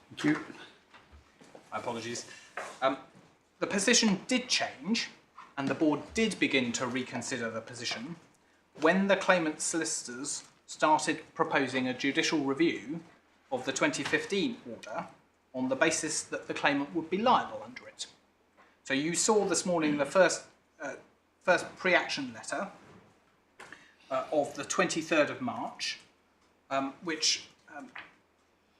Thank you. My apologies. The position did change, and the board did begin to reconsider the position when the claimant's solicitors started proposing a judicial review of the 2015 order on the basis that the claimant would be liable under it. So you saw this morning the first pre-action letter of the 23rd of March, which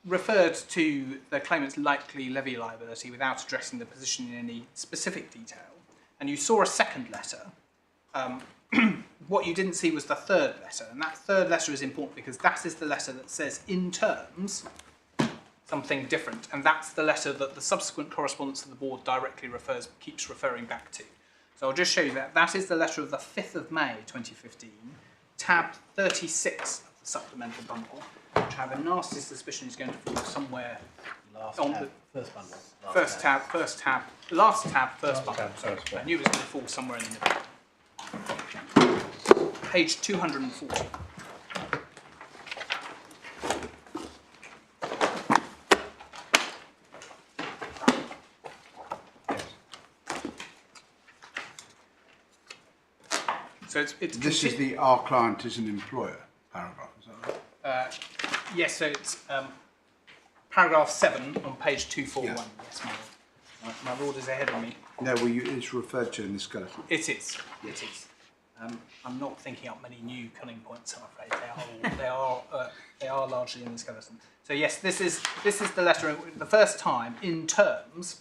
referred to the claimant's likely levy liability without addressing the position in any specific detail. And you saw a second letter. What you didn't see was the third letter, and that third letter is important because that is the letter that says in terms something different, and that's the letter that the subsequent correspondence of the board directly keeps referring back to. So I'll just show you that. That is the letter of the 5th of May 2015, tab 36 of the supplemental bundle, which I have a nasty suspicion is going to fall somewhere on the First bundle. first tab, last tab, first bundle. tab, first one. I knew it was going to fall somewhere in the middle. Page 240. So This is the our client is an employer paragraph, is that right? yes, so it's paragraph 7 on page 241. Yeah. Yes, my lord. My lord is ahead of me. No, well, it's referred to in the skeleton. It is. It is. I'm not thinking up many new cunning points, I'm afraid. They are largely in the skeleton. So yes, this is the letter. The first time, in terms,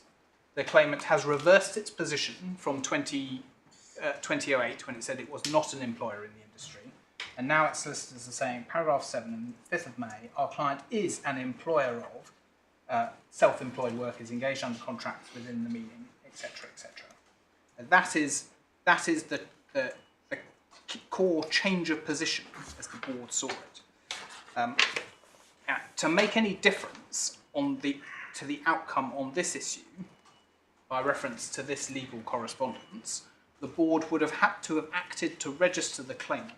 the claimant has reversed its position from 2008 when it said it was not an employer in the industry, and now its solicitors are saying, paragraph 7, 5th of May, our client is an employer of self-employed workers engaged under contracts within the meaning, etc., etc. That is the core change of position as the board saw it. To make any difference to the outcome on this issue, by reference to this legal correspondence, the board would have had to have acted to register the claimant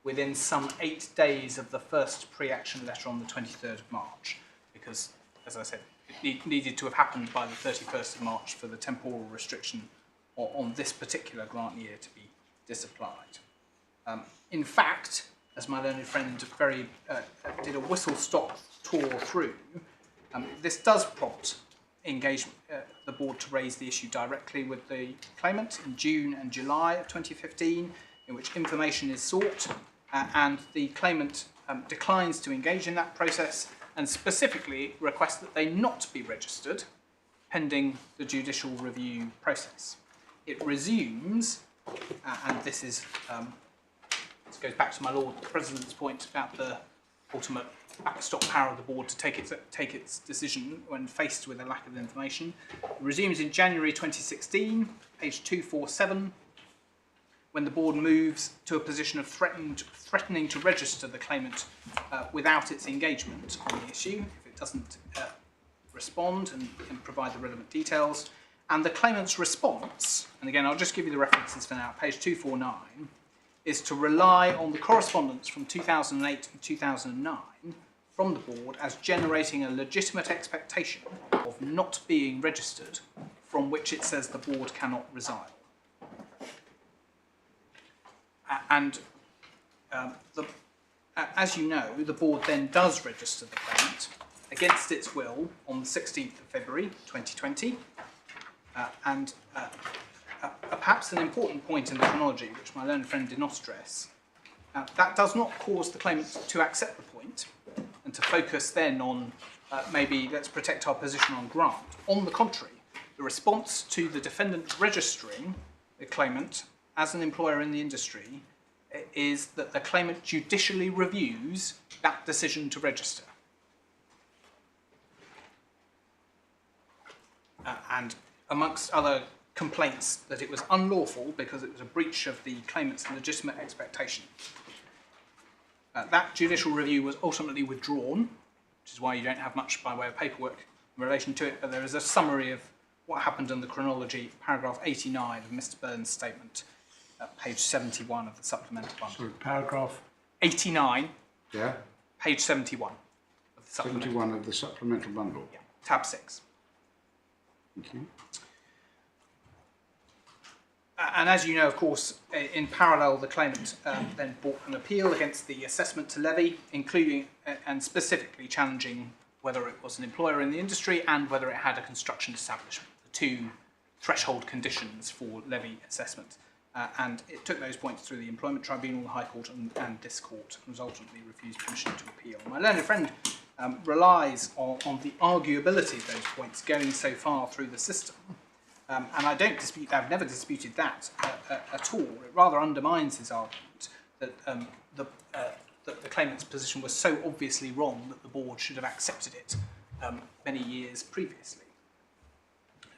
within some 8 days of the first pre-action letter on the 23rd of March, because, as I said, it needed to have happened by the 31st of March for the temporal restriction on this particular grant year to be disapplied. In fact, as my learned friend did a whistle-stop tour through, this does prompt the board to raise the issue directly with the claimant in June and July of 2015, in which information is sought and the claimant declines to engage in that process and specifically requests that they not be registered pending the judicial review process. It resumes, and this goes back to my Lord President's point about the ultimate backstop power of the board to take its decision when faced with a lack of information. It resumes in January 2016, page 247, when the board moves to a position of threatening to register the claimant without its engagement on the issue, if it doesn't respond and provide the relevant details. And the claimant's response, and again I'll just give you the references for now, page 249, is to rely on the correspondence from 2008 and 2009 from the board as generating a legitimate expectation of not being registered, from which it says the board cannot resile. And as you know, the board then does register the claimant against its will on the 16th of February 2020. Perhaps an important point in the chronology, which my learned friend did not stress, that does not cause the claimant to accept the point and to focus then on maybe let's protect our position on grant. On the contrary, the response to the defendant registering the claimant as an employer in the industry is that the claimant judicially reviews that decision to register. And amongst other complaints, that it was unlawful because it was a breach of the claimant's legitimate expectation. That judicial review was ultimately withdrawn, which is why you don't have much by way of paperwork in relation to it, but there is a summary of what happened in the chronology, paragraph 89 of Mr. Burns' statement, page 71 of the supplemental bundle. Sorry, paragraph 89, yeah, page 71 of the supplemental 71 of the supplemental bundle. Yeah, tab 6. Thank you. And as you know, of course, in parallel, the claimant then brought an appeal against the assessment to levy, including and specifically challenging whether it was an employer in the industry and whether it had a construction establishment, the two threshold conditions for levy assessment. And it took those points through the Employment Tribunal, the High Court and this court, and was ultimately refused permission to appeal. My learned friend relies on the arguability of those points going so far through the system. And I don't dispute that, I've never disputed that at all. It rather undermines his argument that the claimant's position was so obviously wrong that the board should have accepted it many years previously.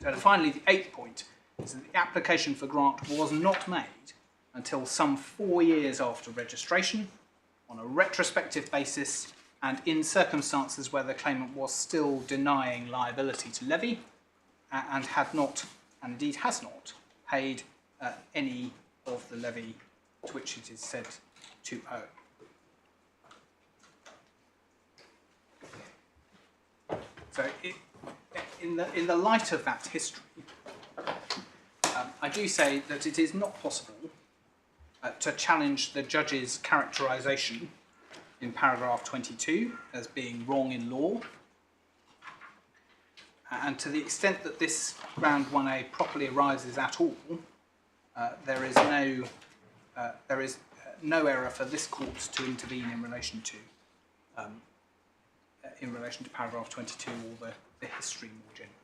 So finally, the 8th point is that the application for grant was not made until some 4 years after registration, on a retrospective basis, and in circumstances where the claimant was still denying liability to levy and had not, and indeed has not, paid any of the levy to which it is said to owe. So in the light of that history, I do say that it is not possible to challenge the judge's characterisation in paragraph 22 as being wrong in law. And to the extent that this ground 1A properly arises at all, there is no error for this court to intervene in relation to paragraph 22 or the history more generally.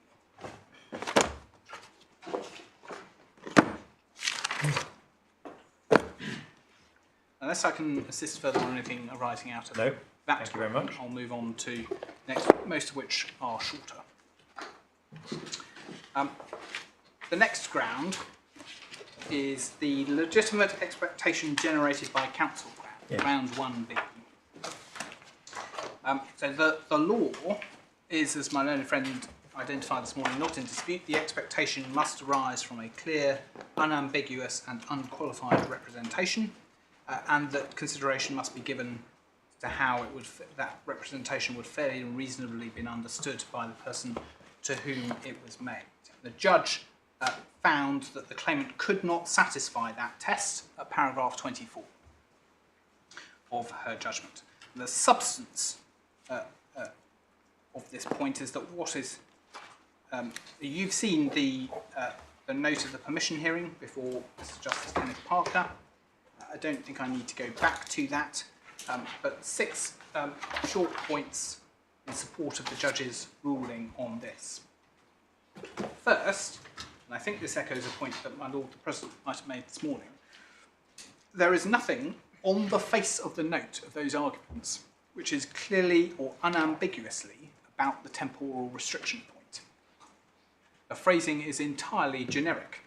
Unless I can assist further on anything arising out of that, thank you very much. I'll move on to next, most of which are shorter. The next ground is the legitimate expectation generated by counsel ground, ground 1B. So the law is, as my learned friend identified this morning, not in dispute. The expectation must arise from a clear, unambiguous and unqualified representation, and that consideration must be given to how that representation would fairly and reasonably been understood by the person to whom it was made. The judge found that the claimant could not satisfy that test at paragraph 24 of her judgment. The substance of this point is that what is you've seen the note of the permission hearing before Mrs Justice Kenneth Parker. I don't think I need to go back to that, but 6 short points in support of the judge's ruling on this. First, and I think this echoes a point that my Lord the President might have made this morning, there is nothing on the face of the note of those arguments which is clearly or unambiguously about the temporal restriction point. The phrasing is entirely generic.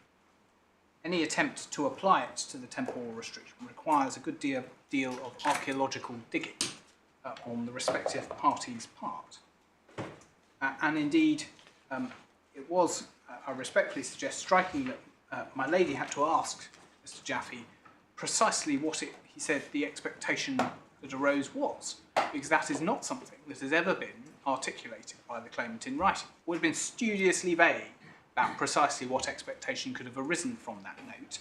Any attempt to apply it to the temporal restriction requires a good deal of archaeological digging on the respective parties' part. And indeed, it was, I respectfully suggest, striking that my lady had to ask Mr. Jaffe precisely what he said the expectation that arose was, because that is not something that has ever been articulated by the claimant in writing. It would have been studiously vague about precisely what expectation could have arisen from that note,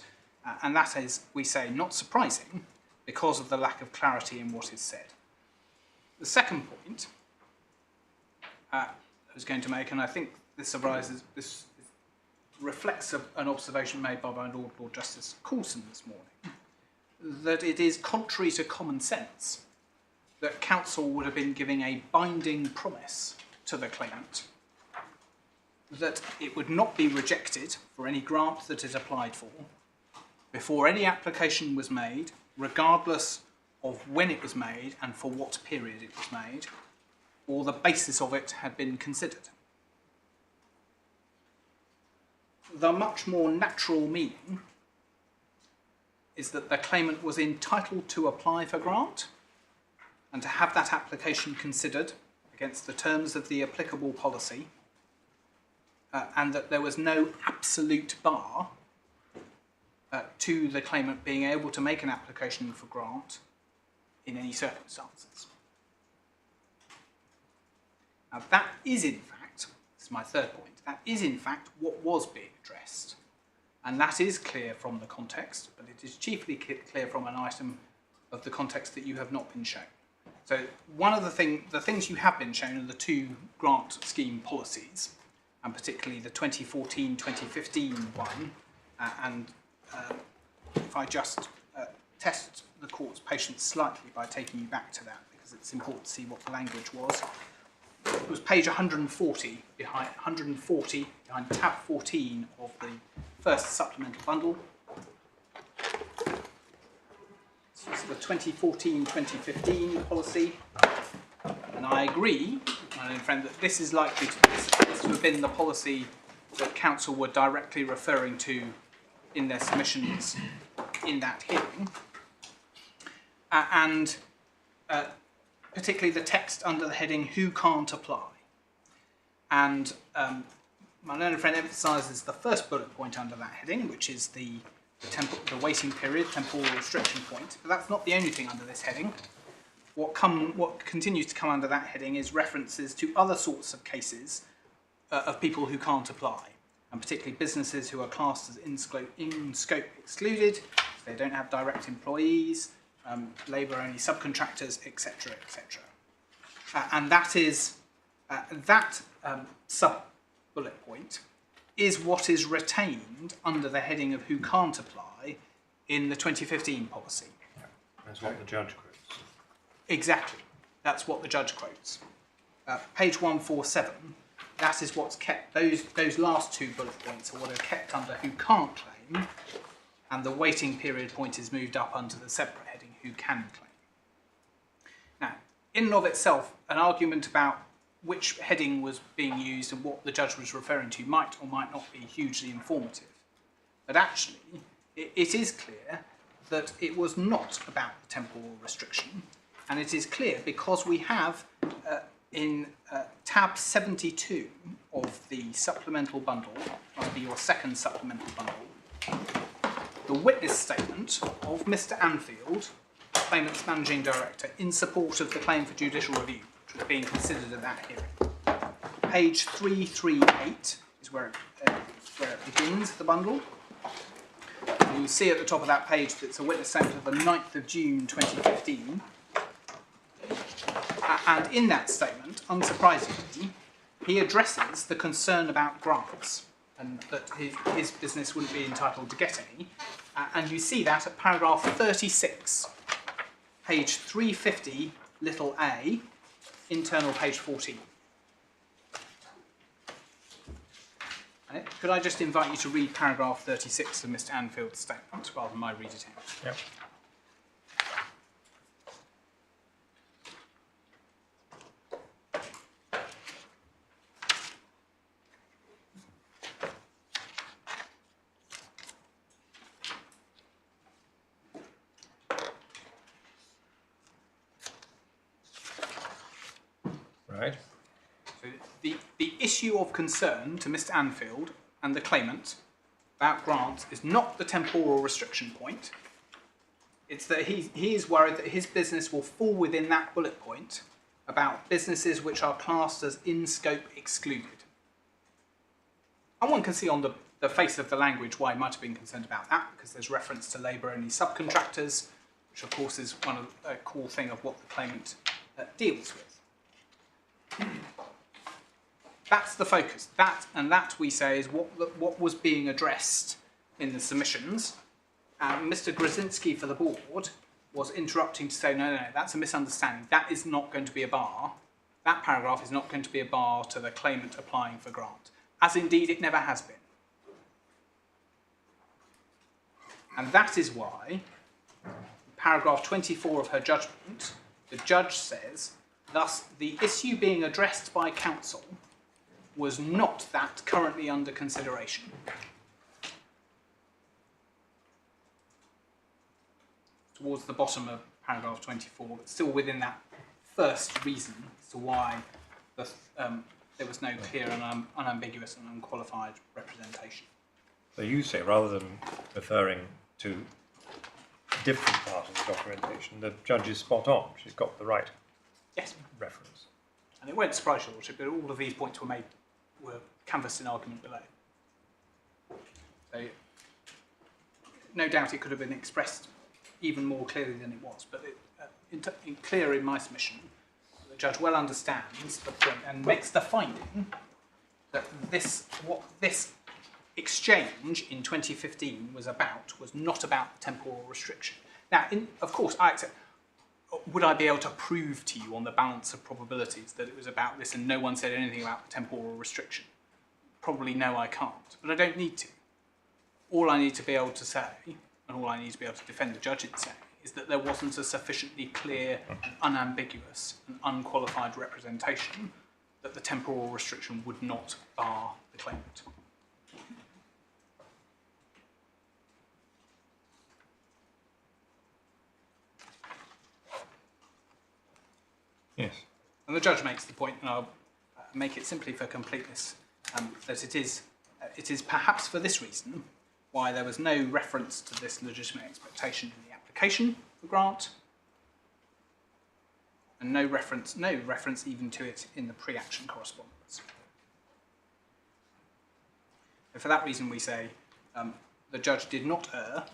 and that is, we say, not surprising because of the lack of clarity in what is said. The second point I was going to make, and I think this reflects an observation made by my Lord Justice Coulson this morning, that it is contrary to common sense that counsel would have been giving a binding promise to the claimant that it would not be rejected for any grant that it applied for before any application was made, regardless of when it was made and for what period it was made, or the basis of it had been considered. The much more natural meaning is that the claimant was entitled to apply for grant and to have that application considered against the terms of the applicable policy, and that there was no absolute bar to the claimant being able to make an application for grant in any circumstances. Now that is in fact, this is my third point, that is in fact what was being addressed. And that is clear from the context, but it is chiefly clear from an item of the context that you have not been shown. So one of the things you have been shown are the 2 grant scheme policies, and particularly the 2014-2015 one. And if I just test the court's patience slightly by taking you back to that, because it's important to see what the language was. It was page 140 behind tab 14 of the first supplemental bundle. This is the 2014-2015 policy, and I agree, my own friend, that this is likely to have been the policy that counsel were directly referring to in their submissions in that hearing, and particularly the text under the heading "Who can't apply?" And my learned friend emphasises the first bullet point under that heading, which is the waiting period, temporal restriction point. But that's not the only thing under this heading. What continues to come under that heading is references to other sorts of cases of people who can't apply, and particularly businesses who are classed as in scope excluded, so they don't have direct employees, labour-only subcontractors, etc., etc. And that is sub-bullet point is what is retained under the heading of who can't apply in the 2015 policy. That's what the judge quotes. Exactly. That's what the judge quotes. Page 147, that is what's kept, those last 2 bullet points are what are kept under who can't claim, and the waiting period point is moved up under the separate heading who can claim. Now, in and of itself, an argument about which heading was being used and what the judge was referring to might or might not be hugely informative. But actually, it is clear that it was not about the temporal restriction, and it is clear because we have in tab 72 of the supplemental bundle, must be your second supplemental bundle, the witness statement of Mr. Anfield, claimant's managing director, in support of the claim for judicial review, which was being considered at that hearing. Page 338 is where it begins, the bundle. And you see at the top of that page that it's a witness statement of the 9th of June 2015. And in that statement, unsurprisingly, he addresses the concern about grants and that his business wouldn't be entitled to get any, And you see that at paragraph 36, page 350, little a, internal page 14. Right. Could I just invite you to read paragraph 36 of Mr. Anfield's statement, rather than my read it out? Yep. Right. So the issue of concern to Mr. Anfield and the claimant about grants is not the temporal restriction point. It's that he is worried that his business will fall within that bullet point about businesses which are classed as in scope excluded. And one can see on the face of the language why he might have been concerned about that, because there's reference to labour-only subcontractors, which of course is one of a core thing of what the claimant deals with. That's the focus. That we say is what was being addressed in the submissions. Mr. Grzinski for the board was interrupting to say, no, that's a misunderstanding. That is not going to be a bar. That paragraph is not going to be a bar to the claimant applying for grant, as indeed it never has been. And that is why, in paragraph 24 of her judgment, the judge says, thus, the issue being addressed by counsel was not that currently under consideration. Towards the bottom of paragraph 24, but still within that first reason as to why there was no clear and unambiguous and unqualified representation. So you say, rather than referring to different parts of the documentation, the judge is spot on. She's got the right reference. And it won't surprise your Lordship, but all of these points were canvassed in argument below. So, no doubt it could have been expressed even more clearly than it was, but clear in my submission, the judge well understands the point and makes the finding that what this exchange in 2015 was not about temporal restriction. Now, of course, I accept. Would I be able to prove to you on the balance of probabilities that it was about this and no one said anything about the temporal restriction? Probably no, I can't, but I don't need to. All I need to be able to say, and all I need to be able to defend the judge in saying, is that there wasn't a sufficiently clear, unambiguous and unqualified representation that the temporal restriction would not bar the claimant. Yes. And the judge makes the point, and I'll make it simply for completeness, that it is perhaps for this reason why there was no reference to this legitimate expectation in the application for grant, and no reference even to it in the pre-action correspondence. And for that reason, we say the judge did not err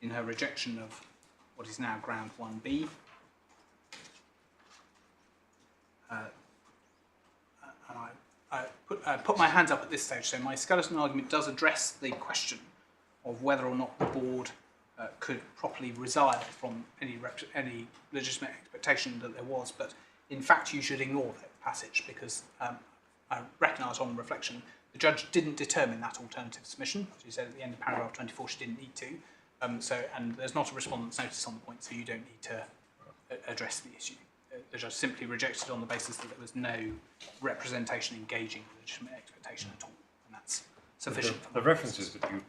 in her rejection of what is now ground 1B. And I put my hands up at this stage, so my skeleton argument does address the question of whether or not the board could properly resile from any legitimate expectation that there was, but in fact you should ignore that passage because I recognise on reflection the judge didn't determine that alternative submission. She said at the end of paragraph 24 she didn't need to, and there's not a respondent's notice on the point, so you don't need to address the issue. The judge simply rejected on the basis that there was no representation engaging legitimate expectation at all, and that's sufficient. The references that you've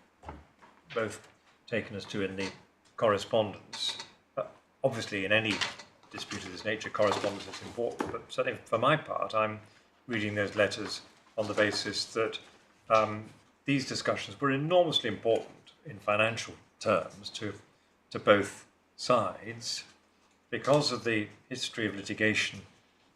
both taken us to in the correspondence, obviously in any dispute of this nature, correspondence is important, but certainly for my part, I'm reading those letters on the basis that these discussions were enormously important in financial terms to both sides, because of the history of litigation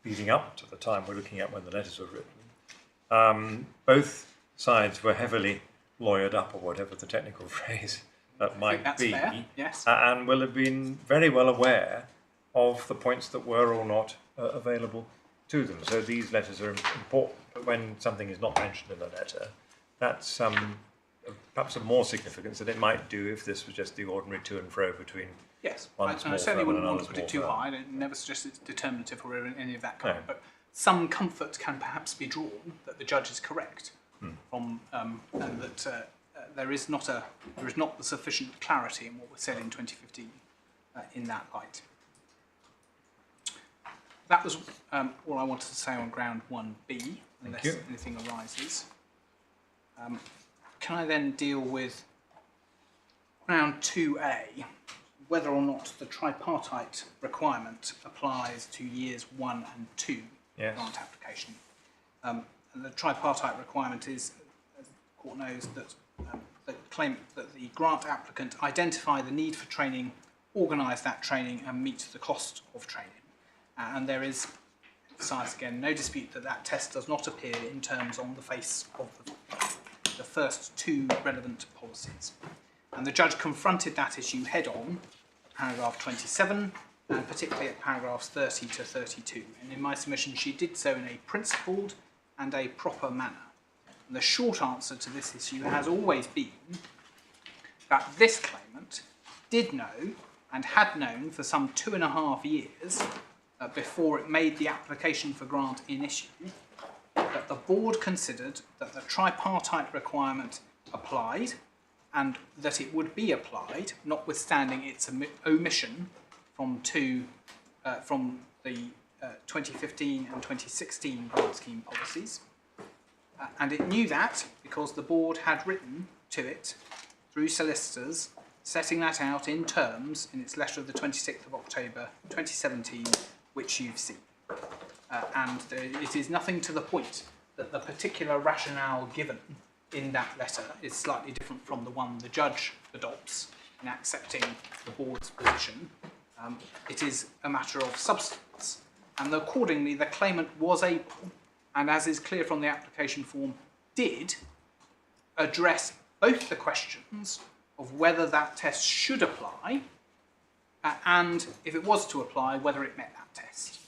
leading up to the time we're looking at when the letters were written. Both sides were heavily lawyered up, or whatever the technical phrase that might be, fair. Yes. And will have been very well aware of the points that were or not available to them. So these letters are important, but when something is not mentioned in a letter, that's perhaps of more significance than it might do if this was just the ordinary to and fro between Yes, one and I small certainly firm wouldn't and want to another put it small too firm. high. I never suggest it's determinative or any of that kind. No. But some comfort can perhaps be drawn that the judge is correct from, and that there is not the sufficient clarity in what was said in 2015 in that light. That was all I wanted to say on ground 1B, unless you. anything arises. Can I then deal with ground 2A, whether or not the tripartite requirement applies to years 1 and 2 Yes. grant application? And the tripartite requirement is, as the court knows, that the claim that the grant applicant identify the need for training, organise that training, and meet the cost of training. And there is, besides again, no dispute that that test does not appear in terms on the face of the first two relevant policies. And the judge confronted that issue head-on at paragraph 27, and particularly at paragraphs 30 to 32. And in my submission, she did so in a principled and a proper manner. And the short answer to this issue has always been that this claimant did know and had known for some 2.5 years before it made the application for grant in issue, that the board considered that the tripartite requirement applied and that it would be applied, notwithstanding its omission from the 2015 and 2016 grant scheme policies. And it knew that because the board had written to it through solicitors, setting that out in terms in its letter of the 26th of October 2017, which you've seen. And it is nothing to the point that the particular rationale given in that letter is slightly different from the one the judge adopts in accepting the board's position. It is a matter of substance. And accordingly, the claimant was able, and as is clear from the application form, did address both the questions of whether that test should apply and, if it was to apply, whether it met that test.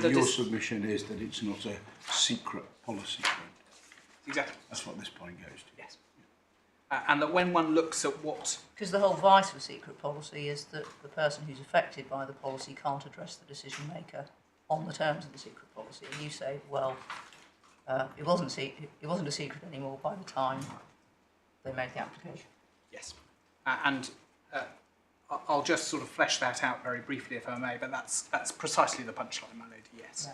Your submission is that it's not a secret policy. Exactly. That's what this point goes to. Yes. And that when one looks at what... Because the whole vice of a secret policy is that the person who's affected by the policy can't address the decision maker on the terms of the secret policy. And you say, well, it wasn't a secret anymore by the time they made the application. Yes. And I'll just sort of flesh that out very briefly, if I may, but that's precisely the punchline, my lady, yes.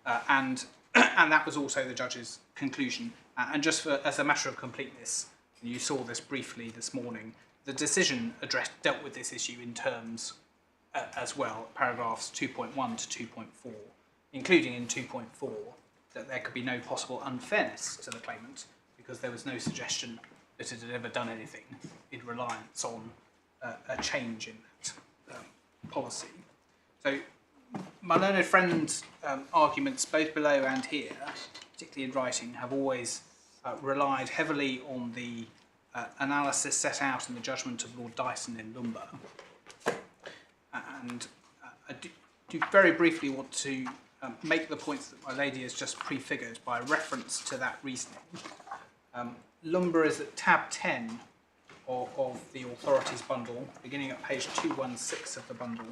Yeah. And that was also the judge's conclusion. And just as a matter of completeness, and you saw this briefly this morning, the decision dealt with this issue in terms as well, paragraphs 2.1 to 2.4, including in 2.4 that there could be no possible unfairness to the claimant because there was no suggestion that it had ever done anything in reliance on a change in that policy. So my learned friend's arguments, both below and here, particularly in writing, have always relied heavily on the analysis set out in the judgment of Lord Dyson in Lumber. And I do very briefly want to make the points that my lady has just prefigured by reference to that reasoning. Lumber is at tab 10 of the authorities bundle, beginning at page 216 of the bundle.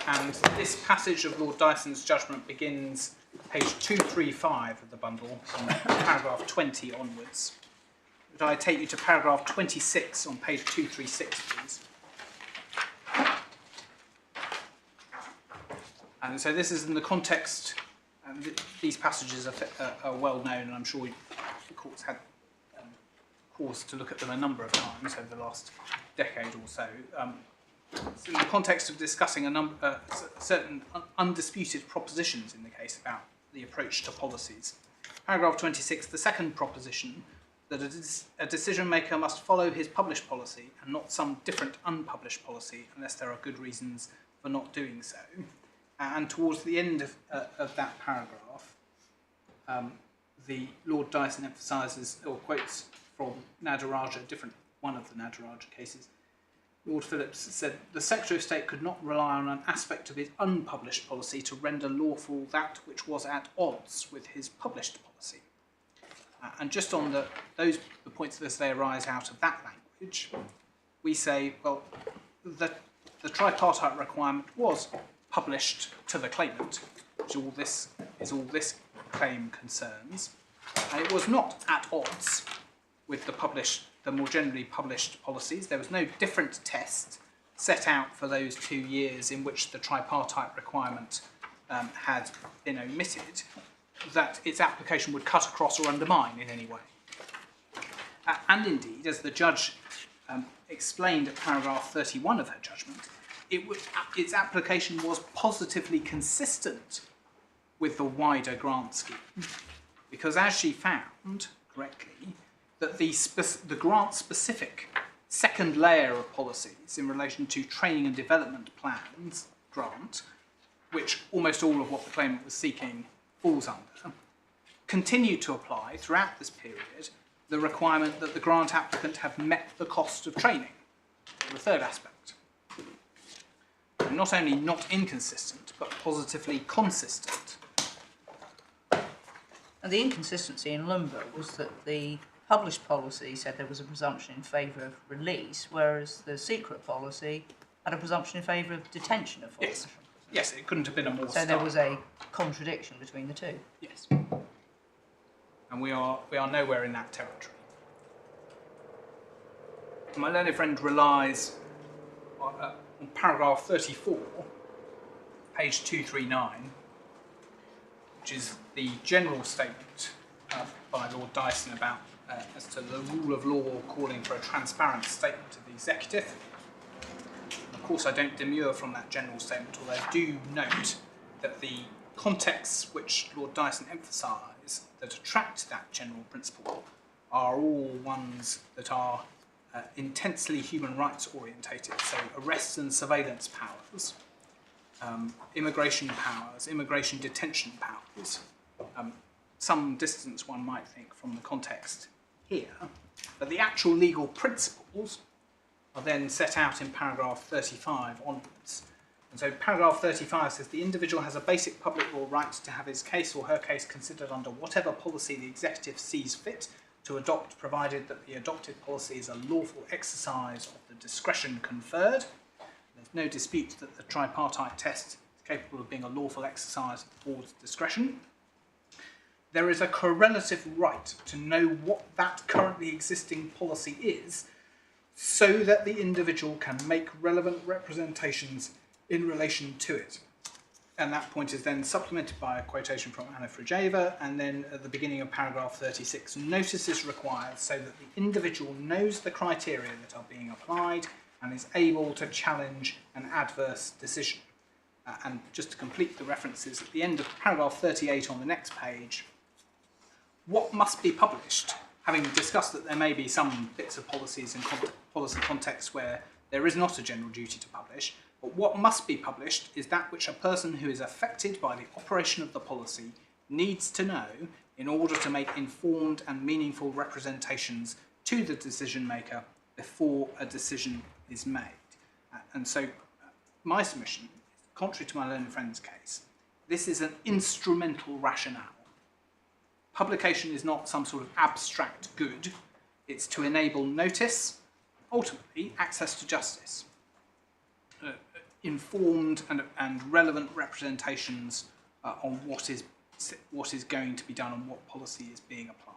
And this passage of Lord Dyson's judgment begins page 235 of the bundle, on paragraph 20 onwards. Would I take you to paragraph 26 on page 236, please? And so this is in the context, and these passages are well known, and I'm sure the court's had cause to look at them a number of times over the last decade or so. It's in the context of discussing certain undisputed propositions in the case about the approach to policies. Paragraph 26, the second proposition, that a decision maker must follow his published policy and not some different unpublished policy unless there are good reasons for not doing so. And towards the end of that paragraph, the Lord Dyson emphasises or quotes from Nadaraja, one of the Nadaraja cases. Lord Phillips said, the Secretary of State could not rely on an aspect of his unpublished policy to render lawful that which was at odds with his published policy. And just on the points as they arise out of that language, we say, well, the tripartite requirement was published to the claimant, which is all this claim concerns, and it was not at odds with the more generally published policies. There was no different test set out for those 2 years in which the tripartite requirement had been omitted, that its application would cut across or undermine in any way. And indeed, as the judge explained at paragraph 31 of her judgment, its application was positively consistent with the wider grant scheme, because as she found correctly, that the grant-specific second layer of policies in relation to training and development plans grant, which almost all of what the claimant was seeking falls under, continued to apply throughout this period the requirement that the grant applicant have met the cost of training, the third aspect. And not only not inconsistent, but positively consistent. And the inconsistency in Lumber was that the published policy said there was a presumption in favour of release, whereas the secret policy had a presumption in favour of detention of false Yes. national prisoners. Yes, it couldn't have been a more So there was a contradiction between the two. Yes. And we are nowhere in that territory. My learned friend relies on paragraph 34, page 239, which is the general statement by Lord Dyson about as to the rule of law calling for a transparent statement of the executive. Of course, I don't demur from that general statement, although I do note that the contexts which Lord Dyson emphasised that attract that general principle are all ones that are intensely human rights orientated, so arrests and surveillance powers, immigration powers, immigration detention powers, some distance one might think from the context here, but the actual legal principles are then set out in paragraph 35 onwards. And so paragraph 35 says the individual has a basic public law right to have his case or her case considered under whatever policy the executive sees fit to adopt, provided that the adopted policy is a lawful exercise of the discretion conferred. There's no dispute that the tripartite test is capable of being a lawful exercise of the board's discretion. There is a correlative right to know what that currently existing policy is, so that the individual can make relevant representations in relation to it. And that point is then supplemented by a quotation from Anna Frigeva, and then at the beginning of paragraph 36, notice is required so that the individual knows the criteria that are being applied and is able to challenge an adverse decision. And just to complete the references, at the end of paragraph 38 on the next page, what must be published, having discussed that there may be some bits of policies and policy contexts where there is not a general duty to publish, but what must be published is that which a person who is affected by the operation of the policy needs to know in order to make informed and meaningful representations to the decision maker before a decision is made. And so my submission, contrary to my learned friend's case, this is an instrumental rationale. Publication is not some sort of abstract good. It's to enable notice, ultimately access to justice, informed and relevant representations on what is going to be done and what policy is being applied.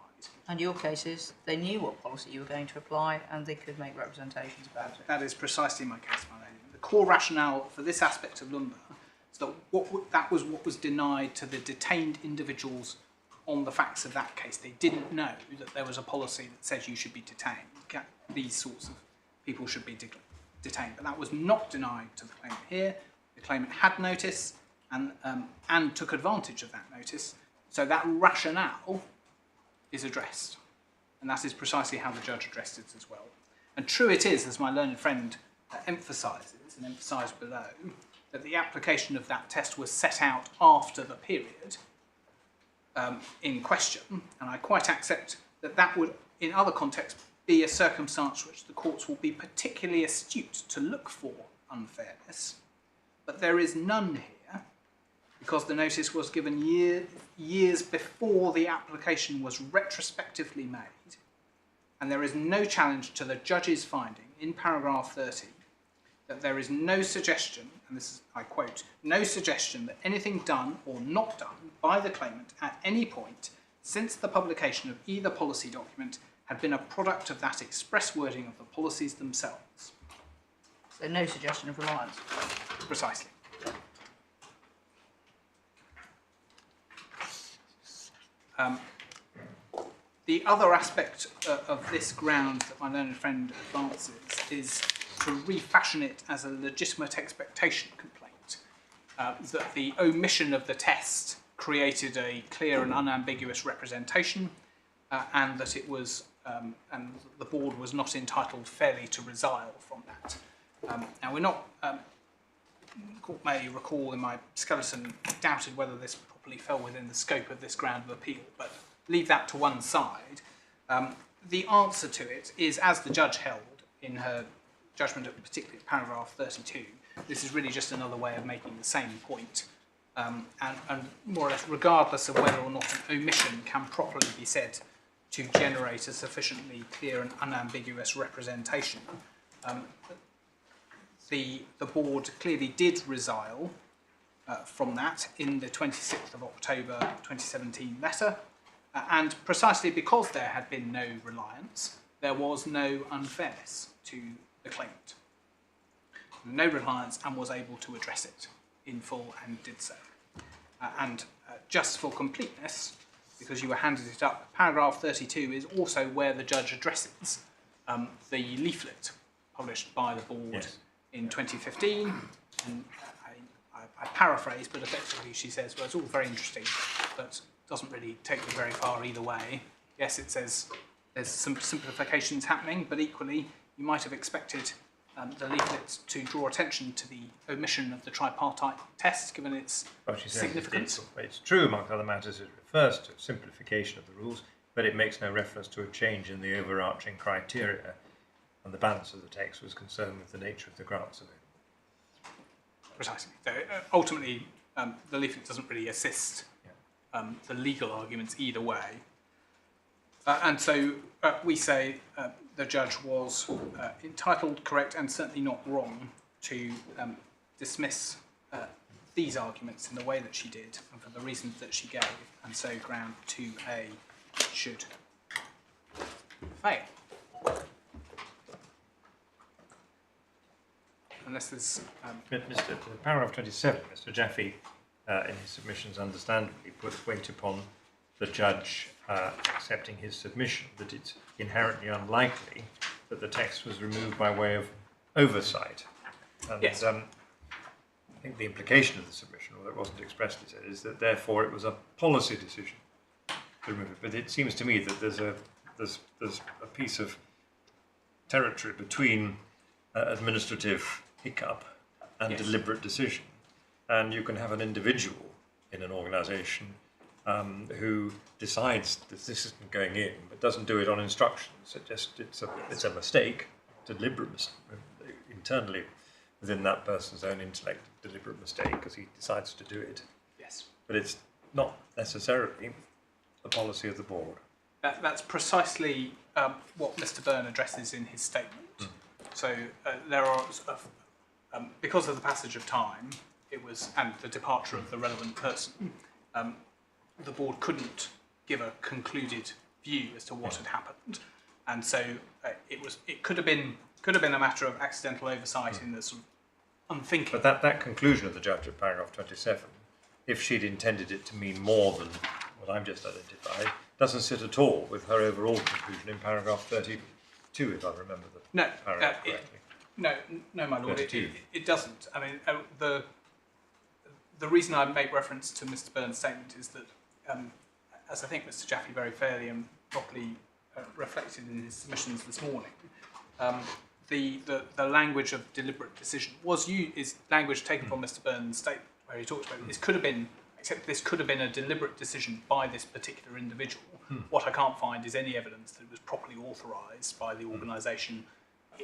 And your case is they knew what policy you were going to apply and they could make representations about it. That is precisely my case, my lady. The core rationale for this aspect of Lumber is that that was what was denied to the detained individuals on the facts of that case. They didn't know that there was a policy that said you should be detained. These sorts of people should be detained. But that was not denied to the claimant here. The claimant had notice and took advantage of that notice. So that rationale is addressed. And that is precisely how the judge addressed it as well. And true it is, as my learned friend emphasises, and emphasised below, that the application of that test was set out after the period. in question, and I quite accept that that would, in other contexts, be a circumstance which the courts will be particularly astute to look for unfairness, but there is none here because the notice was given years before the application was retrospectively made, and there is no challenge to the judge's finding in paragraph 30 that there is no suggestion, and this is, I quote, no suggestion that anything done or not done by the claimant at any point since the publication of either policy document had been a product of that express wording of the policies themselves. So no suggestion of reliance. Precisely. The other aspect of this ground that my learned friend advances is to refashion it as a legitimate expectation complaint, that the omission of the test created a clear and unambiguous representation, and that it was, and the board was not entitled fairly to resile from that. Now we're not, the court may recall in my skeleton doubted whether this properly fell within the scope of this ground of appeal, but leave that to one side. The answer to it is, as the judge held in her judgment of particularly paragraph 32, this is really just another way of making the same point, and more or less regardless of whether or not an omission can properly be said to generate a sufficiently clear and unambiguous representation. The board clearly did resile from that in the 26th of October 2017 letter, and precisely because there had been no reliance, there was no unfairness to the claimant. No reliance, and was able to address it in full and did so. Just for completeness, because you were handed it up, paragraph 32 is also where the judge addresses the leaflet published by the board in 2015, and I paraphrase, but effectively she says, well, it's all very interesting, but doesn't really take me very far either way. Yes, it says there's some simplifications happening, but equally you might have expected the leaflet to draw attention to the omission of the tripartite test, given its significance. It's true, among other matters, it refers to simplification of the rules, but it makes no reference to a change in the overarching criteria, and the balance of the text was concerned with the nature of the grants of it. Precisely. So, ultimately, the leaflet doesn't really assist the legal arguments either way. And so we say the judge was entitled, correct, and certainly not wrong to dismiss these arguments in the way that she did and for the reasons that she gave, and so ground 2A should fail. Unless there's... Paragraph 27, Mr. Jaffe, in his submissions, understandably, puts weight upon the judge accepting his submission, that it's inherently unlikely that the text was removed by way of oversight. And yes. I think the implication of the submission, although it wasn't expressly said, is that therefore it was a policy decision to remove it. But it seems to me that there's a piece of territory between administrative hiccup and deliberate decision. And you can have an individual in an organisation who decides that this isn't going in, but doesn't do it on instructions. It's a mistake, deliberate mistake, internally within that person's own intellect, deliberate mistake, because he decides to do it. Yes. But it's not necessarily the policy of the board. That's precisely what Mr. Byrne addresses in his statement. So there are, because of the passage of time, and the departure of the relevant person, the board couldn't give a concluded view as to what had happened, and so it could have been a matter of accidental oversight in the sort of unthinking. But that conclusion of the judge of paragraph 27, if she'd intended it to mean more than what I've just identified, doesn't sit at all with her overall conclusion in paragraph 32, if I remember the paragraph correctly. No, my lord, it doesn't. I mean, the reason I make reference to Mr. Byrne's statement is that, as I think Mr. Jaffe very fairly and properly reflected in his submissions this morning, the language of deliberate decision is language taken from Mr. Byrne's statement, where he talks about this could have been accept this could have been a deliberate decision by this particular individual. What I can't find is any evidence that it was properly authorised by the organisation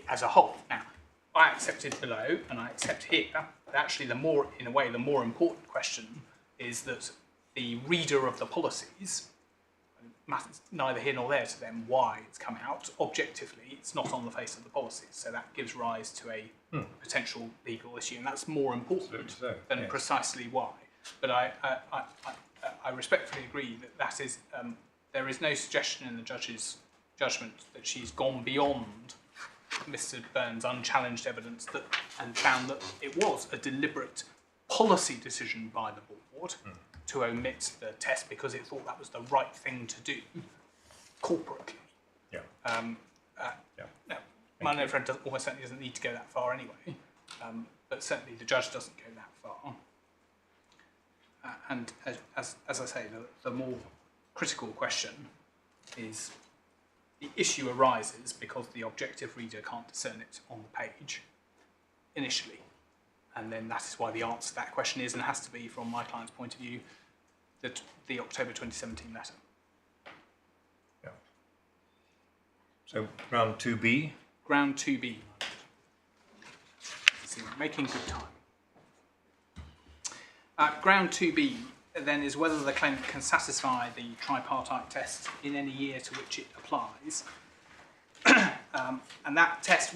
as a whole. Now, I accepted below and I accept here, but actually the more important question is that the reader of the policies, matters neither here nor there to them why it's come out. Objectively, it's not on the face of the policies, so that gives rise to a potential legal issue, and that's more important than precisely why. But I respectfully agree that is there is no suggestion in the judge's judgment that she's gone beyond Mr. Burns' unchallenged evidence and found that it was a deliberate policy decision by the board to omit the test because it thought that was the right thing to do corporately. No, my own friend almost certainly doesn't need to go that far anyway, but certainly the judge doesn't go that far. And as I say, the more critical question is the issue arises because the objective reader can't discern it on the page initially. And then that is why the answer to that question is, and has to be, from my client's point of view, the October 2017 letter. Yeah. So, ground 2B? Ground 2B. So making good time. Ground 2B then is whether the claimant can satisfy the tripartite test in any year to which it applies. And that test,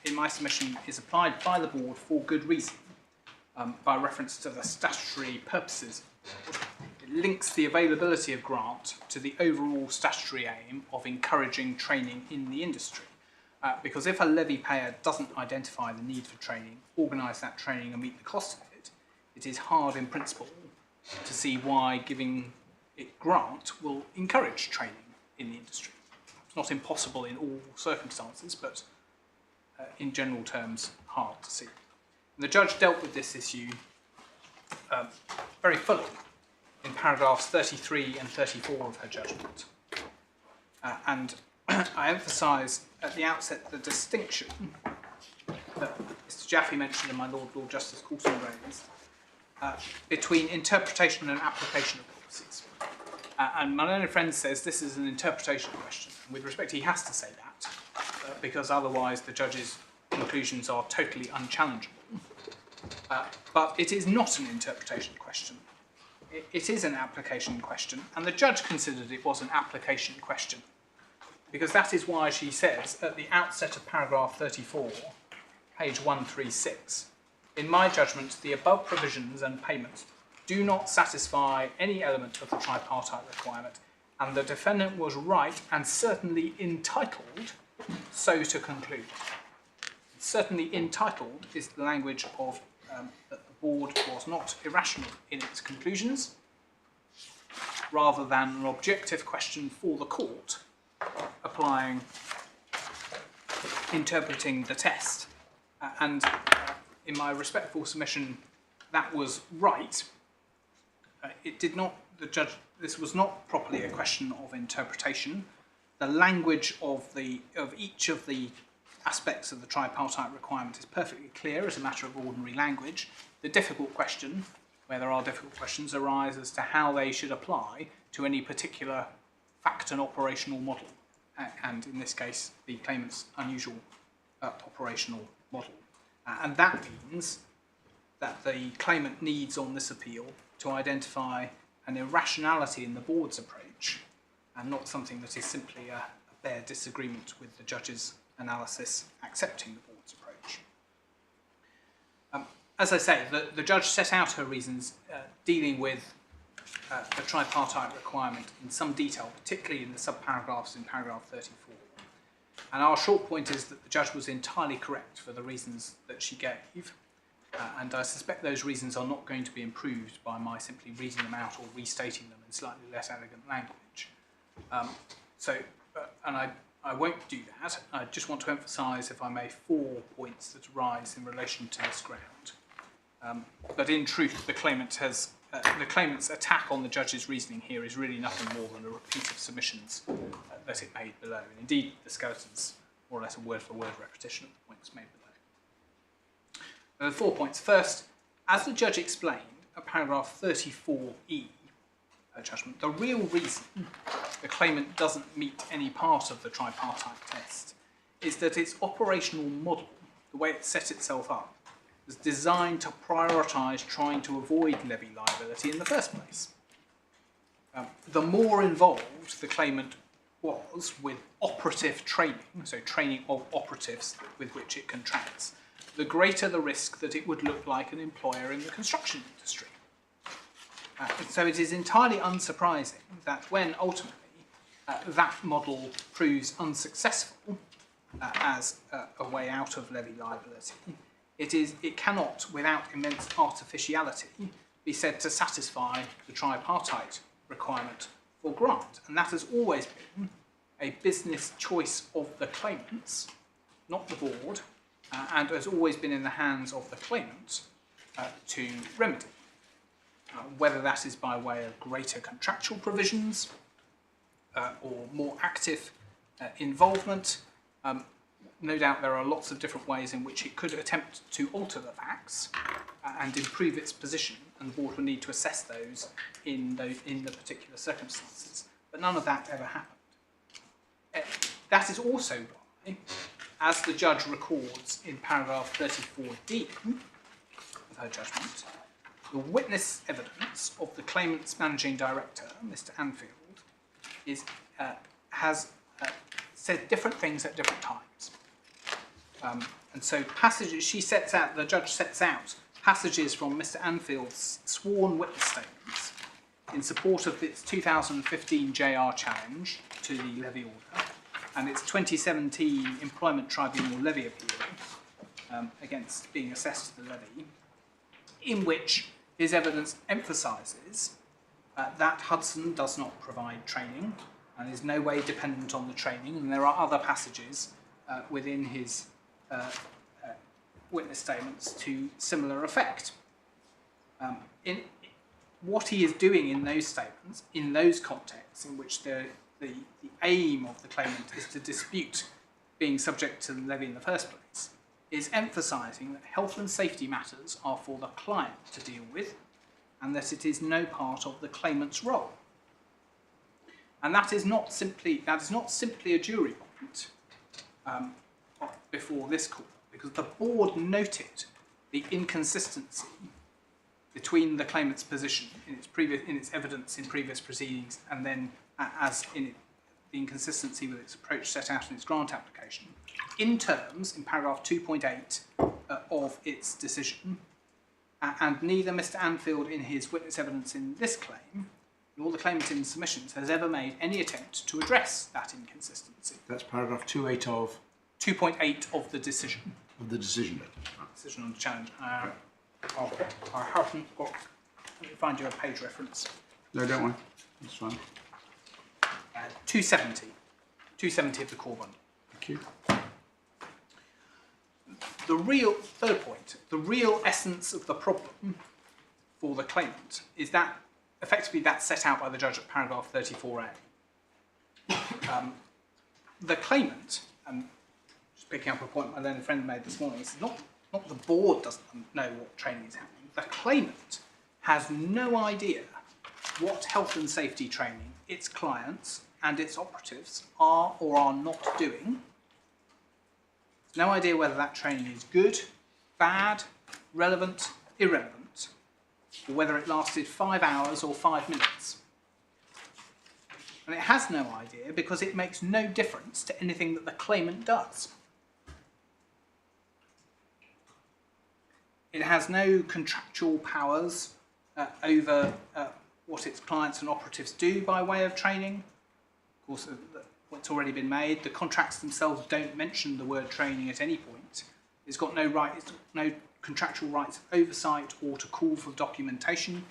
in my submission, is applied by the board for good reason, by reference to the statutory purposes. It links the availability of grant to the overall statutory aim of encouraging training in the industry. Because if a levy payer doesn't identify the need for training, organise that training and meet the cost of it, it is hard in principle to see why giving it grant will encourage training in the industry. It's not impossible in all circumstances, but in general terms, hard to see. And the judge dealt with this issue very fully in paragraphs 33 and 34 of her judgment. And I emphasise at the outset the distinction that Mr. Jaffe mentioned and my Lord Justice Coulson raised between interpretation and application of policies. And my learned friend says this is an interpretation question. And with respect, he has to say that, because otherwise the judge's conclusions are totally unchallengeable. But it is not an interpretation question. It is an application question, and the judge considered it was an application question, because that is why she says at the outset of paragraph 34, page 136, in my judgment, the above provisions and payments do not satisfy any element of the tripartite requirement, and the defendant was right and certainly entitled so to conclude. Certainly entitled is the language of that the board was not irrational in its conclusions, rather than an objective question for the court applying, interpreting the test. And in my respectful submission, that was right. It did not, the judge, this was not properly a question of interpretation. The language of each of the aspects of the tripartite requirement is perfectly clear as a matter of ordinary language. The difficult question, where there are difficult questions, arises as to how they should apply to any particular fact and operational model, and in this case, the claimant's unusual operational model. And that means that the claimant needs on this appeal to identify an irrationality in the board's approach, and not something that is simply a bare disagreement with the judge's analysis accepting the board's approach. As I say, the judge set out her reasons dealing with the tripartite requirement in some detail, particularly in the subparagraphs in paragraph 34. And our short point is that the judge was entirely correct for the reasons that she gave, and I suspect those reasons are not going to be improved by my simply reading them out or restating them in slightly less elegant language. And I won't do that. I just want to emphasise, if I may, 4 points that arise in relation to this ground. But in truth, the claimant's attack on the judge's reasoning here is really nothing more than a repeat of submissions that it made below. And indeed, the skeleton's more or less a word-for-word repetition of the points made below. There are 4 points. First, as the judge explained, at paragraph 34E judgment, the real reason the claimant doesn't meet any part of the tripartite test is that its operational model, the way it set itself up, was designed to prioritise trying to avoid levy liability in the first place. The more involved the claimant was with operative training, so training of operatives with which it contracts, the greater the risk that it would look like an employer in the construction industry. So it is entirely unsurprising that when ultimately that model proves unsuccessful as a way out of levy liability, it cannot, without immense artificiality, be said to satisfy the tripartite requirement for grant. And that has always been a business choice of the claimants, not the board, and has always been in the hands of the claimant to remedy. Whether that is by way of greater contractual provisions or more active involvement, no doubt there are lots of different ways in which it could attempt to alter the facts and improve its position, and the board would need to assess those in the particular circumstances. But none of that ever happened. That is also why, as the judge records in paragraph 34D of her judgment, the witness evidence of the claimant's managing director, Mr. Anfield, has said different things at different times. And so passages, the judge sets out passages from Mr. Anfield's sworn witness statements in support of its 2015 JR challenge to the levy order and its 2017 Employment Tribunal levy appeal against being assessed to the levy, in which his evidence emphasises that Hudson does not provide training and is no way dependent on the training, and there are other passages within his witness statements to similar effect. In what he is doing in those statements, in those contexts in which the aim of the claimant is to dispute being subject to the levy in the first place, is emphasising that health and safety matters are for the client to deal with and that it is no part of the claimant's role. And that is not simply a jury point before this court, because the board noted the inconsistency between the claimant's position in its evidence in previous proceedings and then as in the inconsistency with its approach set out in its grant application, in terms, in paragraph 2.8 of its decision, and neither Mr. Anfield in his witness evidence in this claim, nor the claimant in submissions, has ever made any attempt to address that inconsistency. That's paragraph 2.8 of? 2.8 of the decision. Of the decision. Decision on the challenge. I haven't got, let me find you a page reference. No, don't worry. That's fine. 270. 270 of the core bundle. Thank you. The real, third point, the real essence of the problem for the claimant is that, effectively that's set out by the judge at paragraph 34A. The claimant, and just picking up a point my learned friend made this morning, is not the board doesn't know what training is happening. The claimant has no idea what health and safety training its clients and its operatives are or are not doing. No idea whether that training is good, bad, relevant, irrelevant, or whether it lasted 5 hours or 5 minutes. And it has no idea because it makes no difference to anything that the claimant does. It has no contractual powers over what its clients and operatives do by way of training. Of course, what's already been made, the contracts themselves don't mention the word training at any point. It's got no right, it's no contractual rights of oversight or to call for documentation,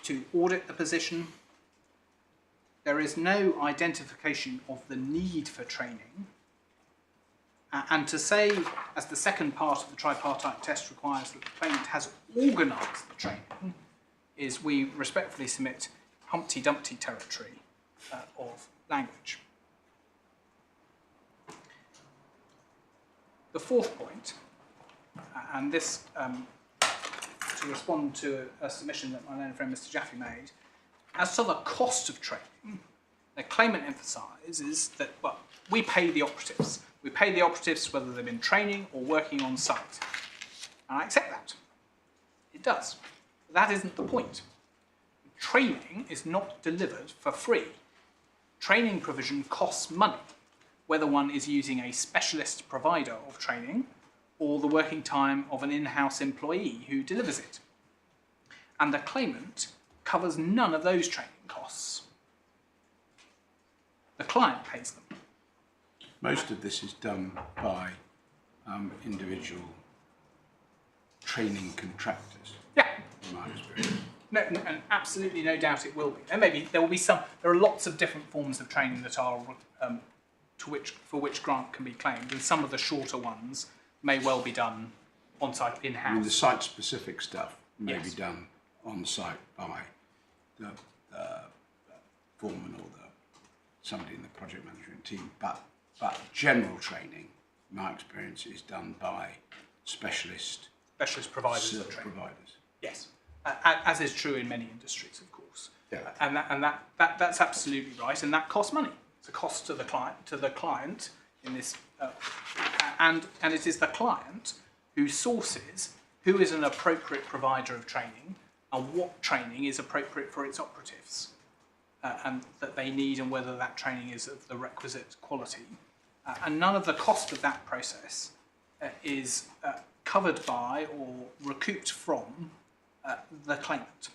to audit the position. There is no identification of the need for training. And to say, as the second part of the tripartite test requires, that the claimant has organised the training, is, we respectfully submit, Humpty Dumpty territory of language. The fourth point, and this, to to respond to a submission that my learned friend Mr Jaffe made. As to the cost of training, the claimant emphasises that, well, we pay the operatives. We pay the operatives whether they've been training or working on site. And I accept that. It does. But that isn't the point. Training is not delivered for free. Training provision costs money, whether one is using a specialist provider of training or the working time of an in-house employee who delivers it. And the claimant covers none of those training costs. The client pays them. Most of this is done by individual training contractors, Yeah, in my experience. no, and absolutely no doubt it will be. And maybe there will be some. There are lots of different forms of training that are for which grant can be claimed, and some of the shorter ones may well be done on site in-house. I mean, the site-specific stuff may Yes. be done on site by the foreman or somebody in the project management team, but general training, in my experience, is done by specialist providers of training. providers. Yes, as is true in many industries, of course. Yeah. And that's absolutely right, and that costs money. It's a cost to the client in this, and it is the client who sources who is an appropriate provider of training and what training is appropriate for its operatives, and that they need, and whether that training is of the requisite quality. And none of the cost of that process is covered by or recouped from the claimant.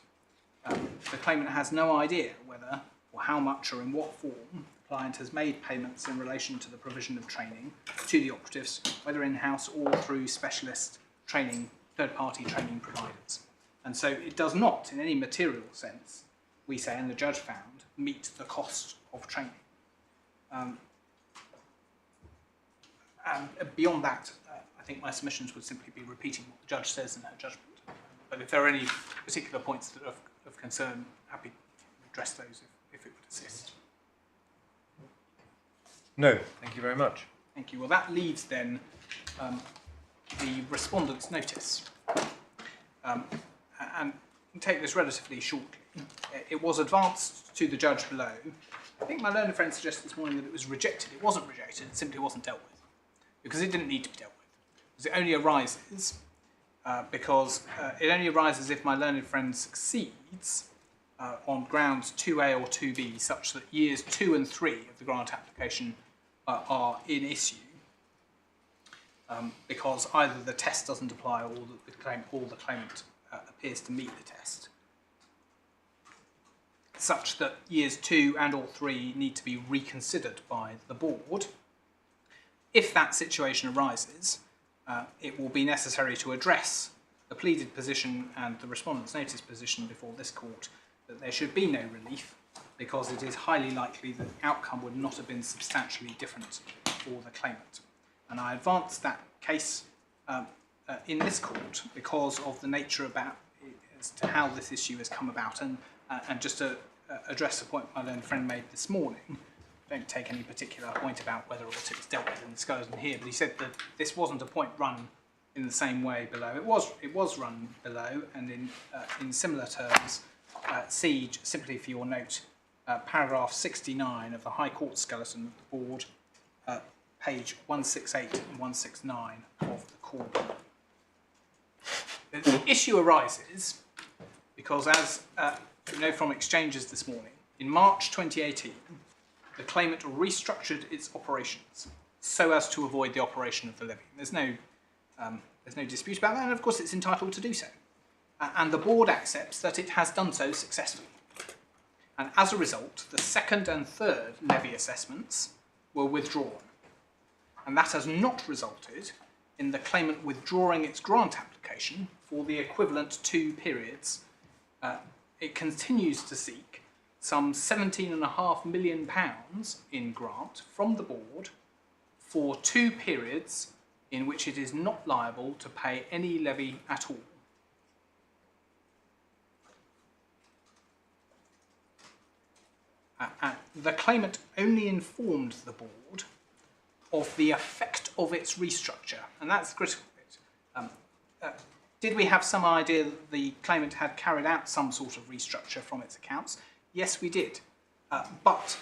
The claimant has no idea whether or how much or in what form the client has made payments in relation to the provision of training to the operatives, whether in-house or through specialist training, third-party training providers. And so it does not, in any material sense, we say, and the judge found, meet the cost of training. And beyond that, I think my submissions would simply be repeating what the judge says in her judgment. But if there are any particular points that are of concern, happy to address those if it would assist. No, thank you very much. Thank you. Well, that leaves then the respondent's notice. And take this relatively shortly. It was advanced to the judge below. I think my learned friend suggested this morning that it was rejected. It wasn't rejected, it simply wasn't dealt with, because it didn't need to be dealt with. Because it only arises if my learned friend succeeds on grounds 2A or 2B, such that years 2 and 3 of the grant application are in issue, because either the test doesn't apply or the claimant appears to meet the test, such that years 2 and or 3 need to be reconsidered by the board. If that situation arises, it will be necessary to address the pleaded position and the respondent's notice position before this court that there should be no relief, because it is highly likely that the outcome would not have been substantially different for the claimant. And I advance that case in this court because of the nature as to how this issue has come about. And just to address the point my learned friend made this morning, don't take any particular point about whether or not it was dealt with in the skeleton here, but he said that this wasn't a point run in the same way below. It was run below, and in similar terms, see, simply for your note, paragraph 69 of the High Court skeleton of the board, page 168 and 169 of the court. The issue arises because, as you know from exchanges this morning, in March 2018, the claimant restructured its operations so as to avoid the operation of the levy. There's no dispute about that, and of course it's entitled to do so. And the board accepts that it has done so successfully. And as a result, the second and third levy assessments were withdrawn. And that has not resulted in the claimant withdrawing its grant application for the equivalent 2 periods. It continues to seek some £17.5 million in grant from the board for 2 periods in which it is not liable to pay any levy at all. The claimant only informed the board of the effect of its restructure, and that's the critical bit. Did we have some idea that the claimant had carried out some sort of restructure from its accounts? Yes, we did. But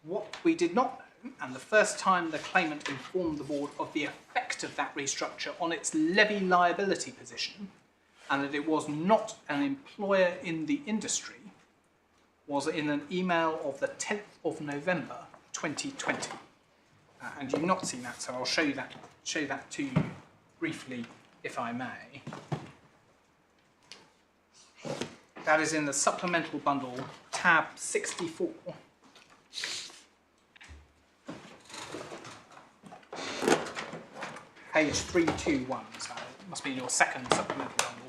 what we did not know, and the first time the claimant informed the board of the effect of that restructure on its levy liability position, and that it was not an employer in the industry, was in an email of the 10th of November 2020. And you've not seen that, so I'll show that to you briefly, if I may. That is in the supplemental bundle, tab 64. Page 321, so it must be in your second supplemental bundle.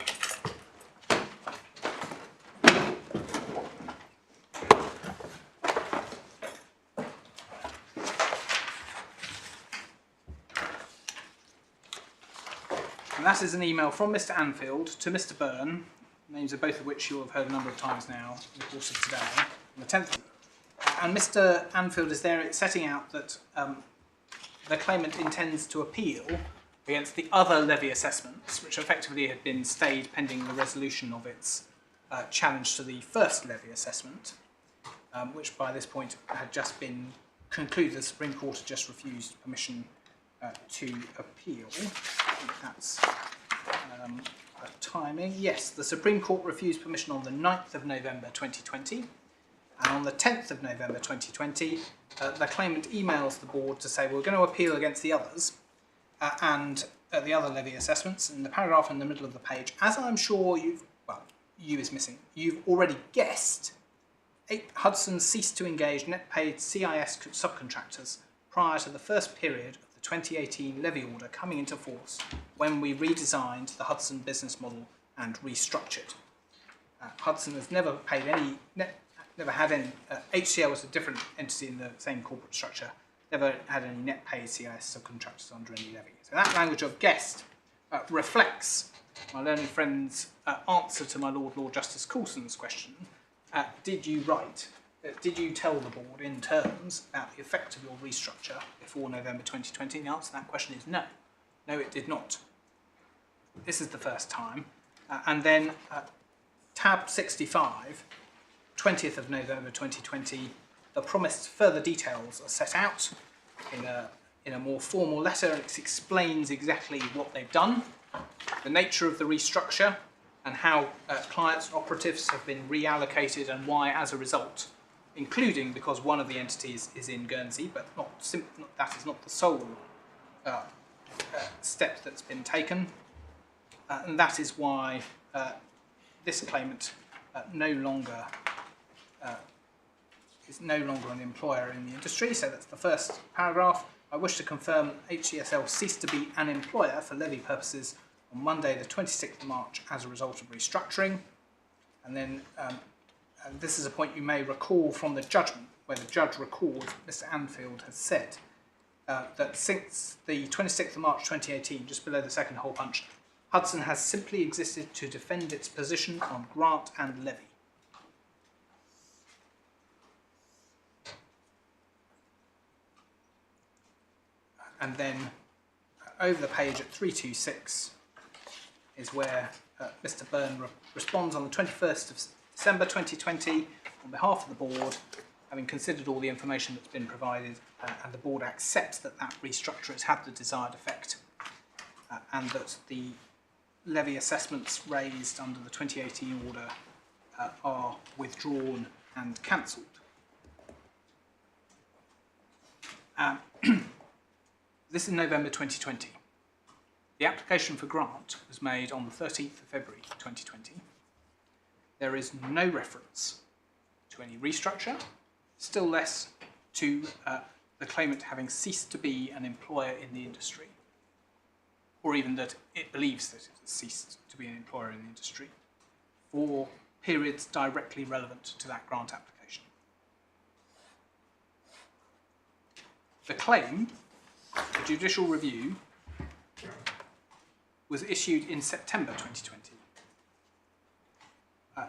And that is an email from Mr. Anfield to Mr. Byrne, names of both of which you'll have heard a number of times now in the course of today, on the 10th. And Mr. Anfield is there setting out that the claimant intends to appeal against the other levy assessments, which effectively had been stayed pending the resolution of its challenge to the first levy assessment, which by this point had just been concluded. The Supreme Court had just refused permission to appeal. I think that's timing. Yes, the Supreme Court refused permission on the 9th of November 2020, and on the 10th of November 2020, the claimant emails the board to say, we're going to appeal against the others, and the other levy assessments. In the paragraph in the middle of the page, as I'm sure you is missing, you've already guessed, Hudson ceased to engage net paid CIS subcontractors prior to the first period of the 2018 levy order coming into force, when we redesigned the Hudson business model and restructured. Hudson has never paid any never had any. HCL was a different entity in the same corporate structure. Never had any net paid CIS subcontractors under any levy. So that language of guessed reflects my learned friend's answer to my Lord Justice Coulson's question. Did you write? Did you tell the board in terms about the effect of your restructure before November 2020? The answer to that question is no. No, it did not. This is the first time. And then tab 65, 20th of November 2020, the promised further details are set out in a more formal letter, and it explains exactly what they've done, the nature of the restructure, and how clients and operatives have been reallocated and why as a result, including because one of the entities is in Guernsey, but that is not the sole step that's been taken. And that is why this claimant is no longer an employer in the industry. So that's the first paragraph. I wish to confirm HCSL ceased to be an employer for levy purposes on Monday the 26th of March as a result of restructuring. And then and this is a point you may recall from the judgment, where the judge recalled Mr. Anfield has said that since the 26th of March 2018, just below the second hole punch, Hudson has simply existed to defend its position on grant and levy. And then over the page at 326 is where Mr. Byrne responds on the 21st of December 2020 on behalf of the board, having considered all the information that's been provided, and the board accepts that that restructure has had the desired effect, and that the levy assessments raised under the 2018 order are withdrawn and cancelled. This is November 2020. The application for grant was made on the 13th of February 2020. There is no reference to any restructure, still less to the claimant having ceased to be an employer in the industry, or even that it believes that it has ceased to be an employer in the industry, for periods directly relevant to that grant application. The claim, the judicial review, was issued in September 2020.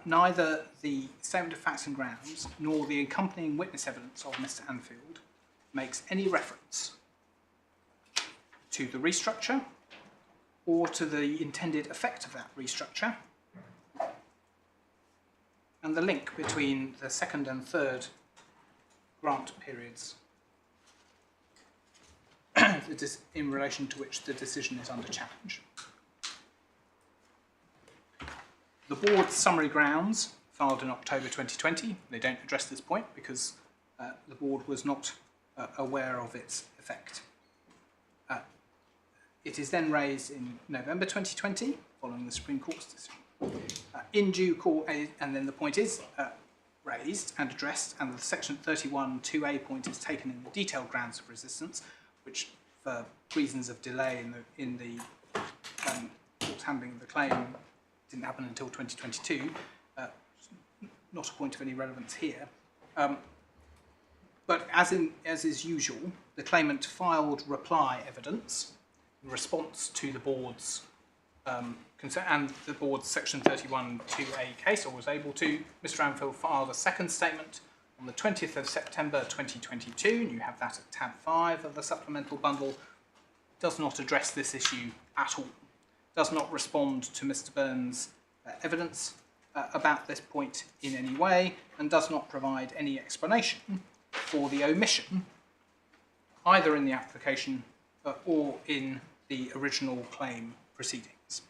Neither the statement of facts and grounds nor the accompanying witness evidence of Mr. Anfield makes any reference to the restructure or to the intended effect of that restructure, and the link between the second and third grant periods in relation to which the decision is under challenge. The board's summary grounds, filed in October 2020, they don't address this point because the board was not aware of its effect. It is then raised in November 2020, following the Supreme Court's decision. In due course, and then the point is raised and addressed, and the Section 31(2)(a) point is taken in the detailed grounds of resistance, which, for reasons of delay in the court's handling of the claim, didn't happen until 2022. Not a point of any relevance here. But as is usual, the claimant filed reply evidence in response to the board's concern, and the board's Section 31(2)(a) case, or was able to. Mr. Anfield filed a second statement on the 20th of September 2022, and you have that at tab 5 of the supplemental bundle. Does not address this issue at all. Does not respond to Mr. Burns' evidence about this point in any way, and does not provide any explanation for the omission, either in the application or in the original claim proceedings.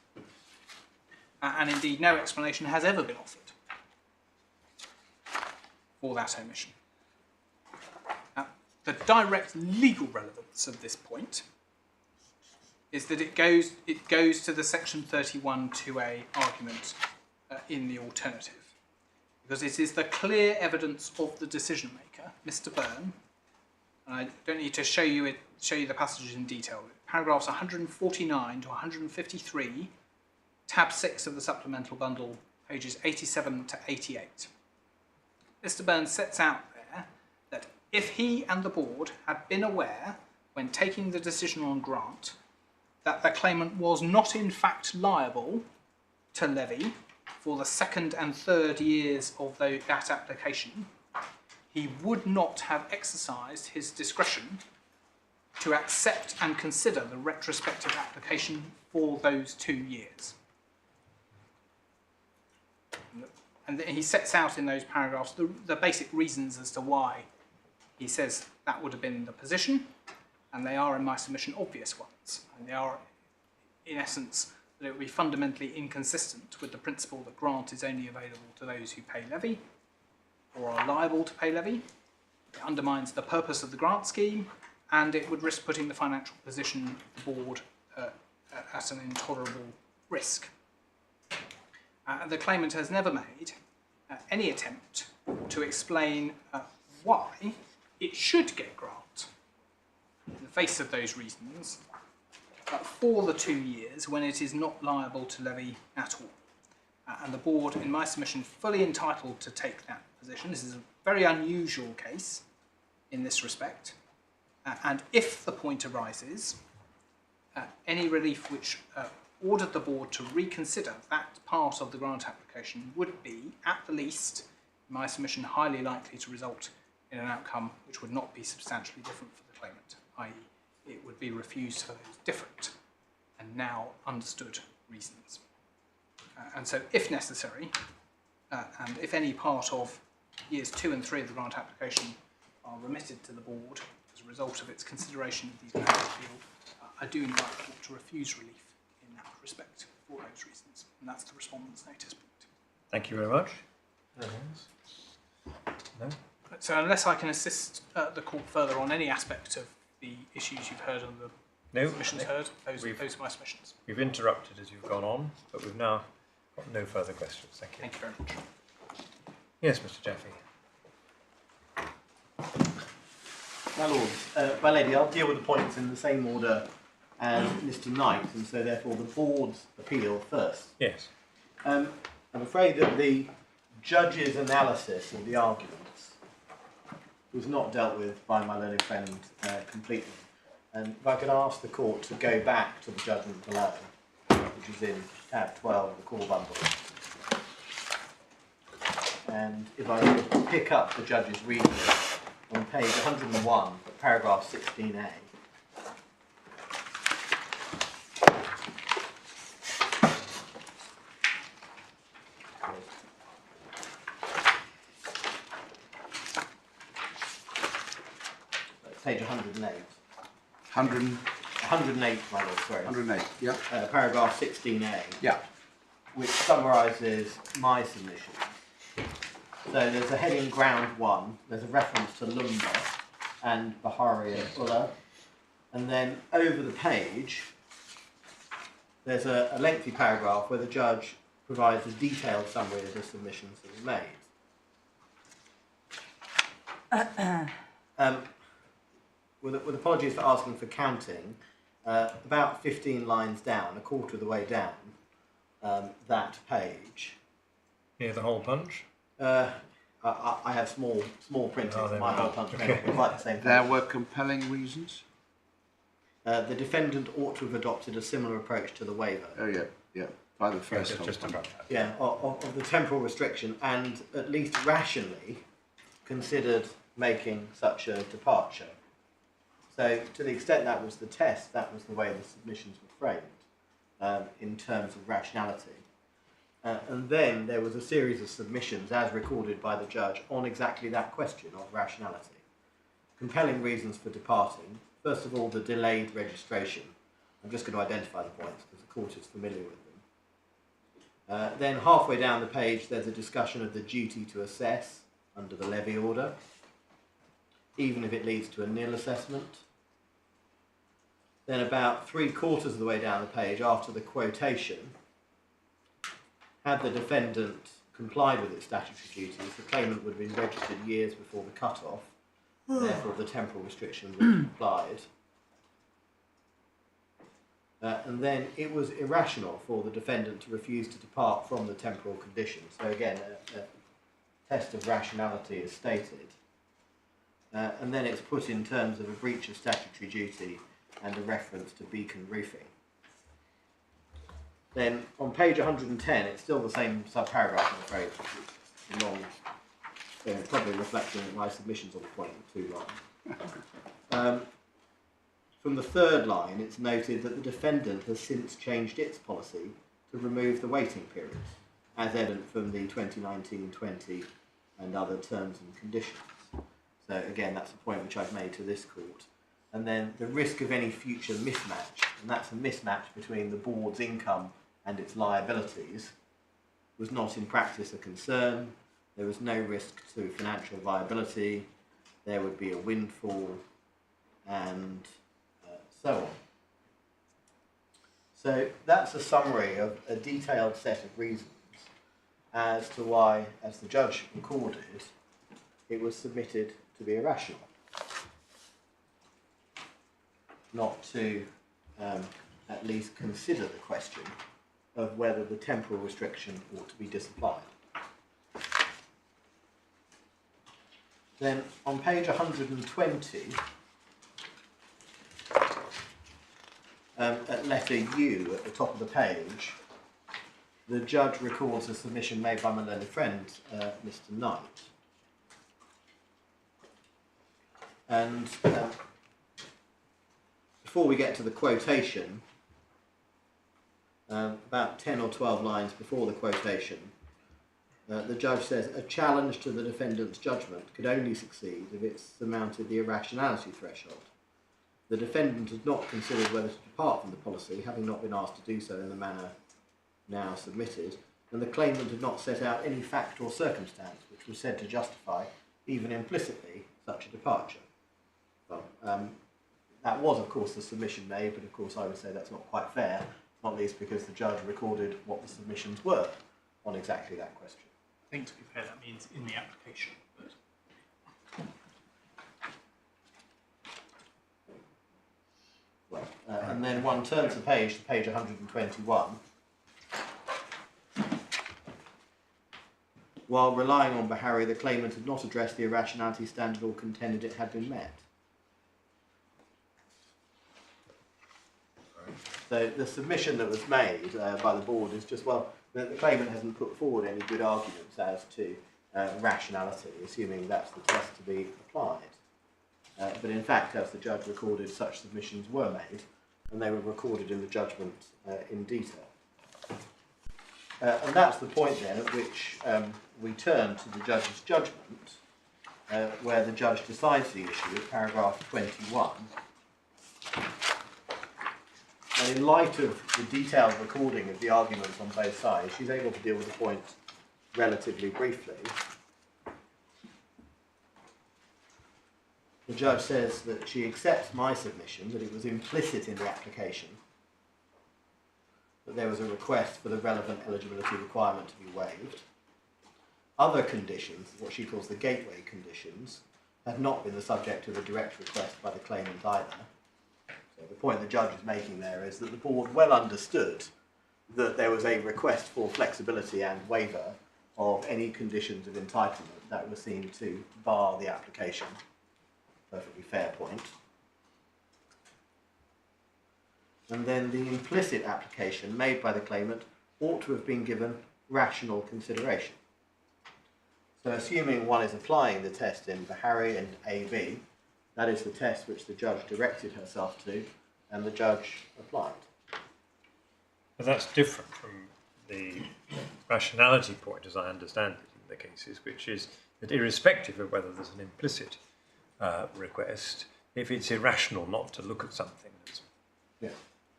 And indeed, no explanation has ever been offered for that omission. The direct legal relevance of this point is that it goes to the Section 31(2)(a) argument in the alternative, because it is the clear evidence of the decision maker, Mr. Byrne, and I don't need to show you the passages in detail. Paragraphs 149 to 153, tab 6 of the supplemental bundle, pages 87 to 88. Mr. Byrne sets out there that if he and the board had been aware, when taking the decision on grant, that the claimant was not in fact liable to levy for the second and third years of that application, he would not have exercised his discretion to accept and consider the retrospective application for those 2 years. And he sets out in those paragraphs the basic reasons as to why he says that would have been the position, and they are, in my submission, obvious ones. And they are, in essence, that it would be fundamentally inconsistent with the principle that grant is only available to those who pay levy or are liable to pay levy. It undermines the purpose of the grant scheme, and it would risk putting the financial position of the board at an intolerable risk. The claimant has never made any attempt to explain why it should get grant in the face of those reasons for the 2 years when it is not liable to levy at all. And the board, in my submission, fully entitled to take that position. This is a very unusual case in this respect. And if the point arises, any relief which ordered the board to reconsider that part of the grant application would be, at the least, in my submission, highly likely to result in an outcome which would not be substantially different for the claimant, i.e. it would be refused for those different and now understood reasons. And so, if necessary, and if any part of years 2 and 3 of the grant application are remitted to the board as a result of its consideration of these grounds of appeal, I do invite the court to refuse relief in that respect for those reasons. And that's the respondent's notice point. Thank you very much. No? So unless I can assist the court further on any aspect of the issues you've heard and the submissions heard, those are my submissions. We've interrupted as you've gone on, but we've now got no further questions. Thank you. Thank you very much. Yes, Mr. Jaffe. My lords, my lady, I'll deal with the points in the same order as Mr. Knight, and so therefore the board's appeal first. Yes. I'm afraid that the judge's analysis of the arguments was not dealt with by my learned friend completely. And if I could ask the court to go back to the judgment below, which is in tab 12 of the core bundle. And if I could pick up the judge's reading on page 101, paragraph 16a. page 108. 100, 108, my lord, sorry. 108, yeah. Paragraph 16A, Yeah. which summarises my submissions. So there's a heading ground 1, there's a reference to Lumba and Bahari and Ulla, and then over the page there's a lengthy paragraph where the judge provides a detailed summary of the submissions that were made. With apologies for asking for counting, about 15 lines down, a quarter of the way down that page. Near the hole punch. I have small printing Oh, for there my we go. whole punch, Okay. quite the same There thing. were compelling reasons. The defendant ought to have adopted a similar approach to the waiver. Oh, yeah, yeah. By the first Just whole about bunch. that. Yeah, of the temporal restriction, and at least rationally considered making such a departure. So, to the extent that was the test, that was the way the submissions were framed in terms of rationality. And then there was a series of submissions, as recorded by the judge, on exactly that question of rationality. Compelling reasons for departing. First of all, the delayed registration. I'm just going to identify the points because the court is familiar with them. Then halfway down the page, there's a discussion of the duty to assess under the levy order, even if it leads to a nil assessment. Then about 3/4 of the way down the page, after the quotation, had the defendant complied with its statutory duties, the claimant would have been registered years before the cut-off, therefore the temporal restriction would be applied. And then it was irrational for the defendant to refuse to depart from the temporal condition. So again, a test of rationality is stated. And then it's put in terms of a breach of statutory duty and a reference to beacon roofing. Then on page 110, it's still the same subparagraph, I'm afraid. It's long, probably reflecting that my submission's on the point too long. From the third line, it's noted that the defendant has since changed its policy to remove the waiting period, as evident from the 2019-20 and other terms and conditions. So again, that's a point which I've made to this court. And then the risk of any future mismatch, and that's a mismatch between the board's income and its liabilities, was not in practice a concern. There was no risk to financial viability. There would be a windfall, and so on. So that's a summary of a detailed set of reasons as to why, as the judge recorded, it was submitted to be irrational, not to at least consider the question of whether the temporal restriction ought to be disapplied. Then on page 120, at letter U at the top of the page, the judge records a submission made by my learned friend, Mr. Knight. And before we get to the quotation, about 10 or 12 lines before the quotation, the judge says, a challenge to the defendant's judgment could only succeed if it surmounted the irrationality threshold. The defendant has not considered whether to depart from the policy, having not been asked to do so in the manner now submitted, and the claimant had not set out any fact or circumstance which was said to justify, even implicitly, such a departure. Well, that was, of course, the submission made, but of course I would say that's not quite fair, not least because the judge recorded what the submissions were on exactly that question. I think, to be fair, that means in the application. But Well, and then one turns the page to page 121. While relying on Bahari, the claimant had not addressed the irrationality standard or contended it had been met. So the submission that was made by the board is just, well, the claimant hasn't put forward any good arguments as to rationality, assuming that's the test to be applied. But in fact, as the judge recorded, such submissions were made, and they were recorded in the judgment in detail. And that's the point then at which we turn to the judge's judgment, where the judge decides the issue, paragraph 21. And in light of the detailed recording of the arguments on both sides, she's able to deal with the point relatively briefly. The judge says that she accepts my submission, that it was implicit in the application that there was a request for the relevant eligibility requirement to be waived. Other conditions, what she calls the gateway conditions, have not been the subject of a direct request by the claimant either. So the point the judge is making there is that the board well understood that there was a request for flexibility and waiver of any conditions of entitlement that were seen to bar the application. Perfectly fair point. And then the implicit application made by the claimant ought to have been given rational consideration. So assuming one is applying the test in Bahari and AB, that is the test which the judge directed herself to and the judge applied. But that's different from the rationality point, as I understand it in the cases, which is that irrespective of whether there's an implicit request, if it's irrational not to look at something that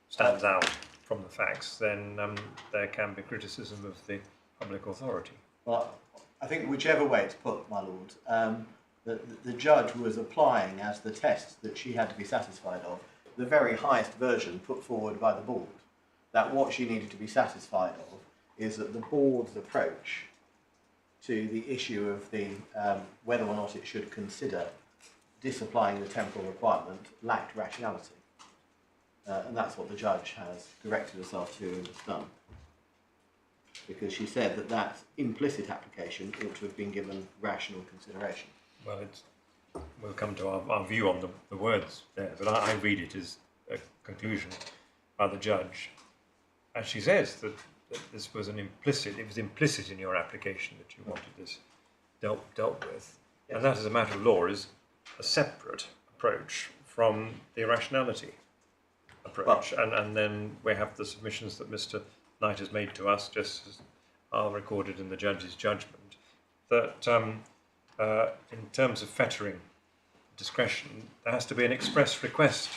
stands out from the facts, then there can be criticism of the public authority. Well, I think whichever way it's put, my lord, the judge was applying as the test that she had to be satisfied of the very highest version put forward by the board. That what she needed to be satisfied of is that the board's approach to the issue of the whether or not it should consider disapplying the temporal requirement lacked rationality. And that's what the judge has directed herself to and has done. Because she said that that implicit application ought to have been given rational consideration. Well, we'll come to our view on the words there, but I read it as a conclusion by the judge. And she says that this was it was implicit in your application that you wanted this dealt with. Yes. And that, as a matter of law, is a separate approach from the irrationality approach. Well, and then we have the submissions that Mr. Knight has made to us, just as are recorded in the judge's judgment, that in terms of fettering discretion, there has to be an express request,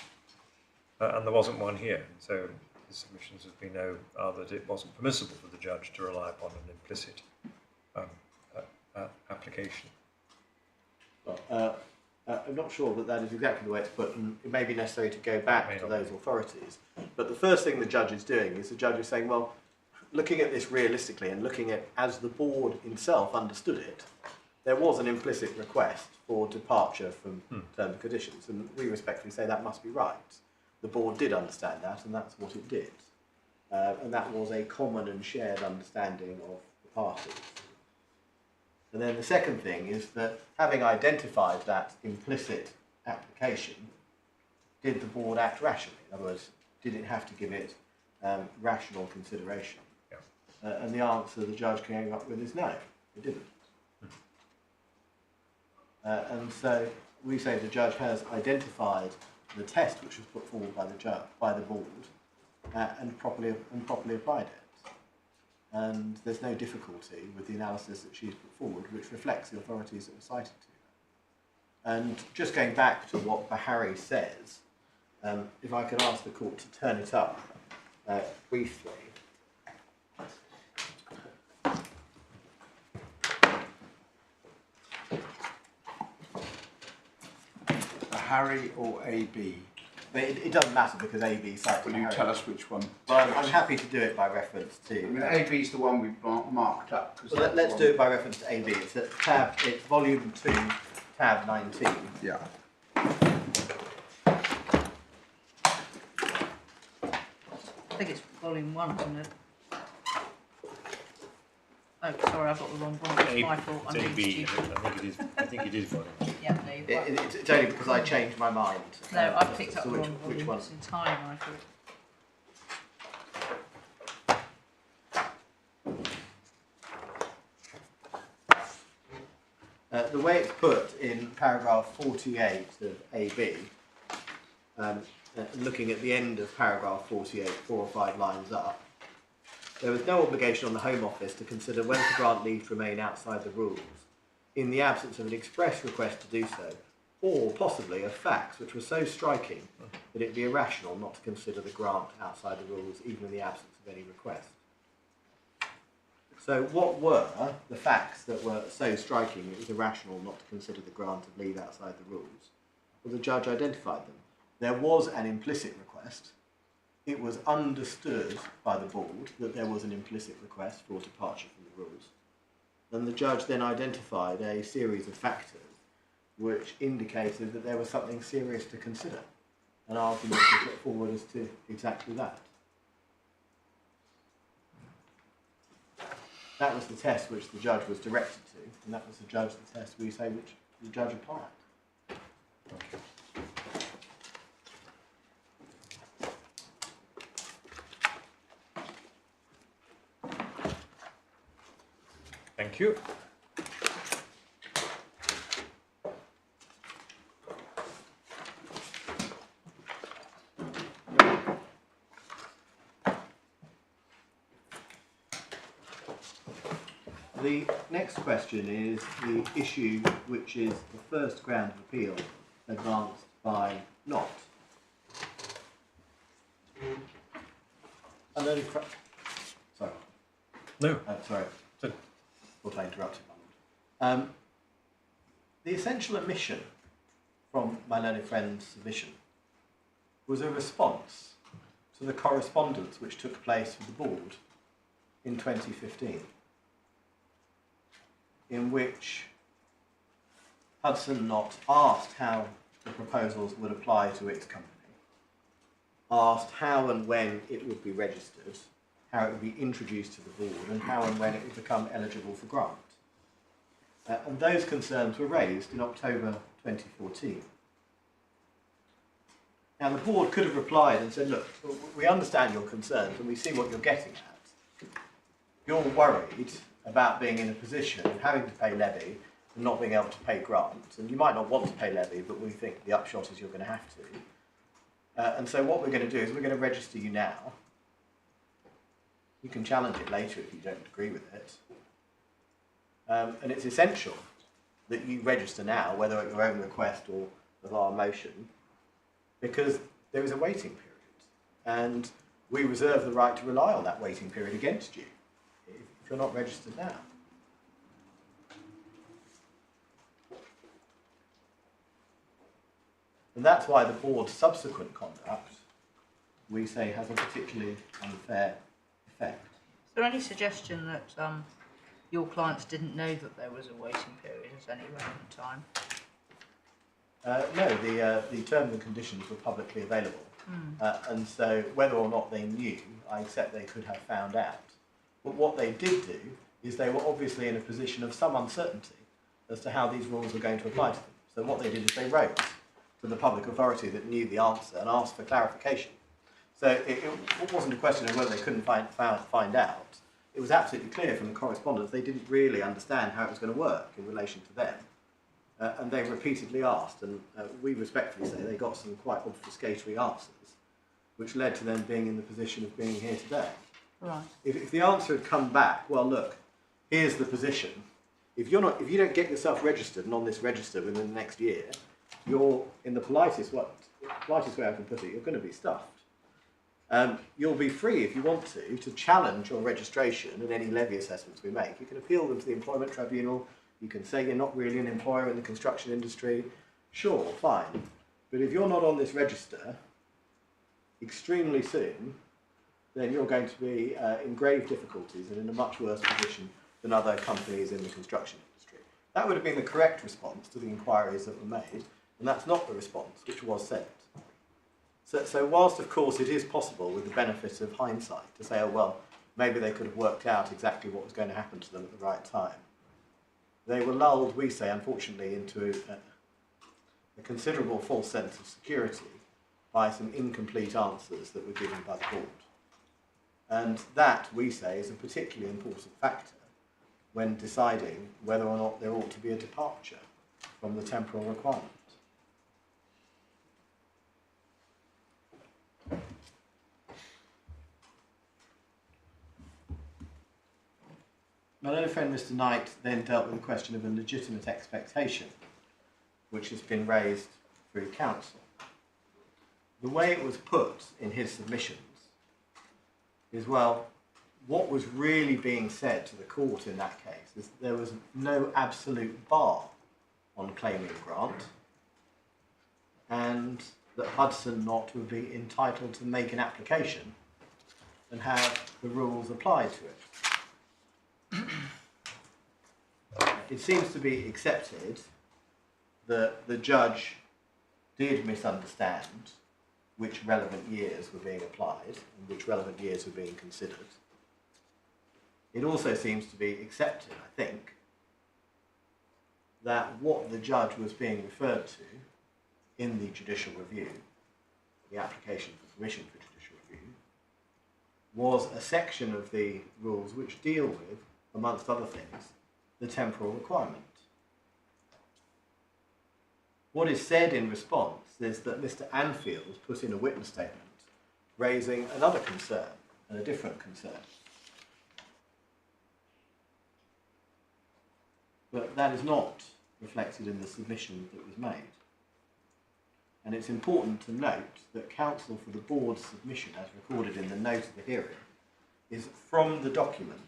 and there wasn't one here. So the submissions have been that it wasn't permissible for the judge to rely upon an implicit application. Well, I'm not sure that is exactly the way it's put, and it may be necessary to go back to those authorities. But the first thing the judge is doing is the judge is saying, well, looking at this realistically and looking at as the board himself understood it, there was an implicit request for departure from terms and conditions, and we respectfully say that must be right. The board did understand that, and that's what it did. And that was a common and shared understanding of the parties. And then the second thing is that having identified that implicit application, did the board act rationally? In other words, did it have to give it rational consideration? Yeah. And the answer the judge came up with is no, it didn't. And so we say the judge has identified the test which was put forward by the board and properly applied it. And there's no difficulty with the analysis that she's put forward, which reflects the authorities that were cited to her. And just going back to what Bahari says, if I could ask the court to turn it up briefly. Bahari or AB? But it doesn't matter because AB cites Will Bahari. you tell us which one? Well, I'm happy to do it by reference to. I mean, AB is the one we've marked up. Well, let's do it by reference to AB. It's at it's volume 2, tab 19. Yeah. I think it's volume 1, isn't it? Oh, sorry, I've got the wrong one. It's my fault. I'm being AB, stupid. I think it is volume 2. Yeah, no, you're right. It's only because I changed my mind. No, I've picked up so the wrong which volume. one? It's in time, I thought. The way it's put in paragraph 48 of AB, looking at the end of paragraph 48, 4 or 5 lines up, there was no obligation on the Home Office to consider whether to grant leave to remain outside the rules. in the absence of an express request to do so, or possibly of facts which were so striking that it be irrational not to consider the grant outside the rules, even in the absence of any request. So what were the facts that were so striking it was irrational not to consider the grant of leave outside the rules? Well, the judge identified them. There was an implicit request. It was understood by the board that there was an implicit request for departure from the rules. And the judge then identified a series of factors which indicated that there was something serious to consider. An argument was put forward as to exactly that. That was the test which the judge was directed to, and that was the test we say which the judge applied. Thank you. The next question is the issue which is the first ground of appeal advanced by Not. And then, sorry. No. Sorry. So- Thought I interrupted. The essential omission from my learned friend's submission was a response to the correspondence which took place with the board in 2015, in which Hudson Knott asked how the proposals would apply to its company, asked how and when it would be registered, how it would be introduced to the board, and how and when it would become eligible for grant. And those concerns were raised in October 2014. Now, the board could have replied and said, look, we understand your concerns and we see what you're getting at. You're worried about being in a position of having to pay levy and not being able to pay grant, and you might not want to pay levy, but we think the upshot is you're going to have to. And so what we're going to do is we're going to register you now. You can challenge it later if you don't agree with it. And it's essential that you register now, whether at your own request or of our motion, because there is a waiting period. And we reserve the right to rely on that waiting period against you if you're not registered now. And that's why the board's subsequent conduct, we say, has a particularly unfair effect. Is there any suggestion that your clients didn't know that there was a waiting period at any relevant time? No, the terms and conditions were publicly available. And so whether or not they knew, I accept they could have found out. But what they did do is they were obviously in a position of some uncertainty as to how these rules were going to apply to them. So what they did is they wrote to the public authority that knew the answer and asked for clarification. So it wasn't a question of whether they couldn't find out. It was absolutely clear from the correspondence they didn't really understand how it was going to work in relation to them. And they repeatedly asked, and we respectfully say they got some quite obfuscatory answers, which led to them being in the position of being here today. Right. If the answer had come back, well, look, here's the position. If you don't get yourself registered and on this register within the next year, you're, in the politest way I can put it, you're going to be stuffed. You'll be free, if you want to challenge your registration and any levy assessments we make. You can appeal them to the Employment Tribunal. You can say you're not really an employer in the construction industry. Sure, fine. But if you're not on this register extremely soon, then you're going to be in grave difficulties and in a much worse position than other companies in the construction industry. That would have been the correct response to the inquiries that were made, and that's not the response which was sent. So whilst, of course, it is possible with the benefit of hindsight to say, oh, well, maybe they could have worked out exactly what was going to happen to them at the right time, they were lulled, we say, unfortunately, into a considerable false sense of security by some incomplete answers that were given by the board. And that, we say, is a particularly important factor when deciding whether or not there ought to be a departure from the temporal requirement. My learned friend Mr Knight then dealt with the question of a legitimate expectation, which has been raised through counsel. The way it was put in his submissions is, well, what was really being said to the court in that case is that there was no absolute bar on claiming a grant, and that Hudson not would be entitled to make an application and have the rules applied to it. It seems to be accepted that the judge did misunderstand which relevant years were being applied and which relevant years were being considered. It also seems to be accepted, I think, that what the judge was being referred to in the judicial review, the application for permission for judicial review, was a section of the rules which deal with, amongst other things, the temporal requirement. What is said in response is that Mr Anfield put in a witness statement raising another concern, and a different concern. But that is not reflected in the submission that was made. And it's important to note that counsel for the board's submission, as recorded in the note of the hearing, is from the documents.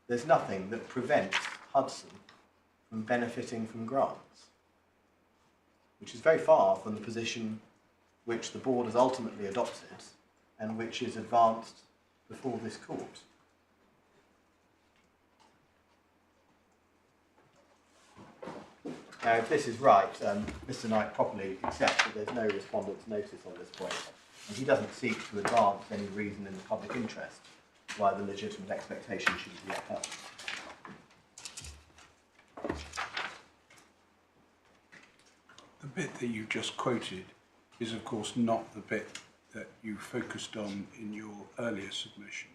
There's nothing that prevents Hudson from benefiting from grants, which is very far from the position which the board has ultimately adopted and which is advanced before this court. Now, if this is right, Mr Knight properly accepts that there's no respondent's notice on this point, and he doesn't seek to advance any reason in the public interest why the legitimate expectation should be upheld. The bit that you've just quoted is, of course, not the bit that you focused on in your earlier submission.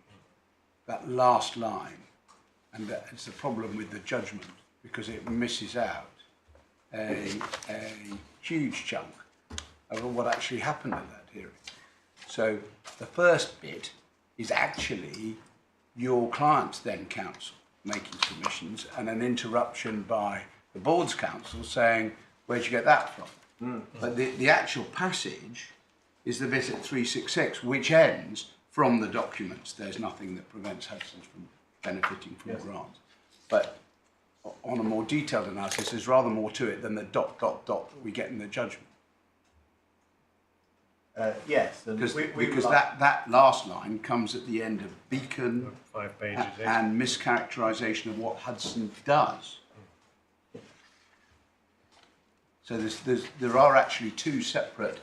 That last line, and it's the problem with the judgment, because it misses out a huge chunk of what actually happened at that hearing. So the first bit is actually your client's then counsel making submissions and an interruption by the board's counsel saying, where'd you get that from? But the actual passage is the bit at 366, which ends from the documents. There's nothing that prevents Hudson from benefiting from grants. But on a more detailed analysis, there's rather more to it than the ... that we get in the judgment. Yes, and because that last line comes at the end of Beacon 5 pages, and mischaracterisation of what Hudson does. So there are actually two separate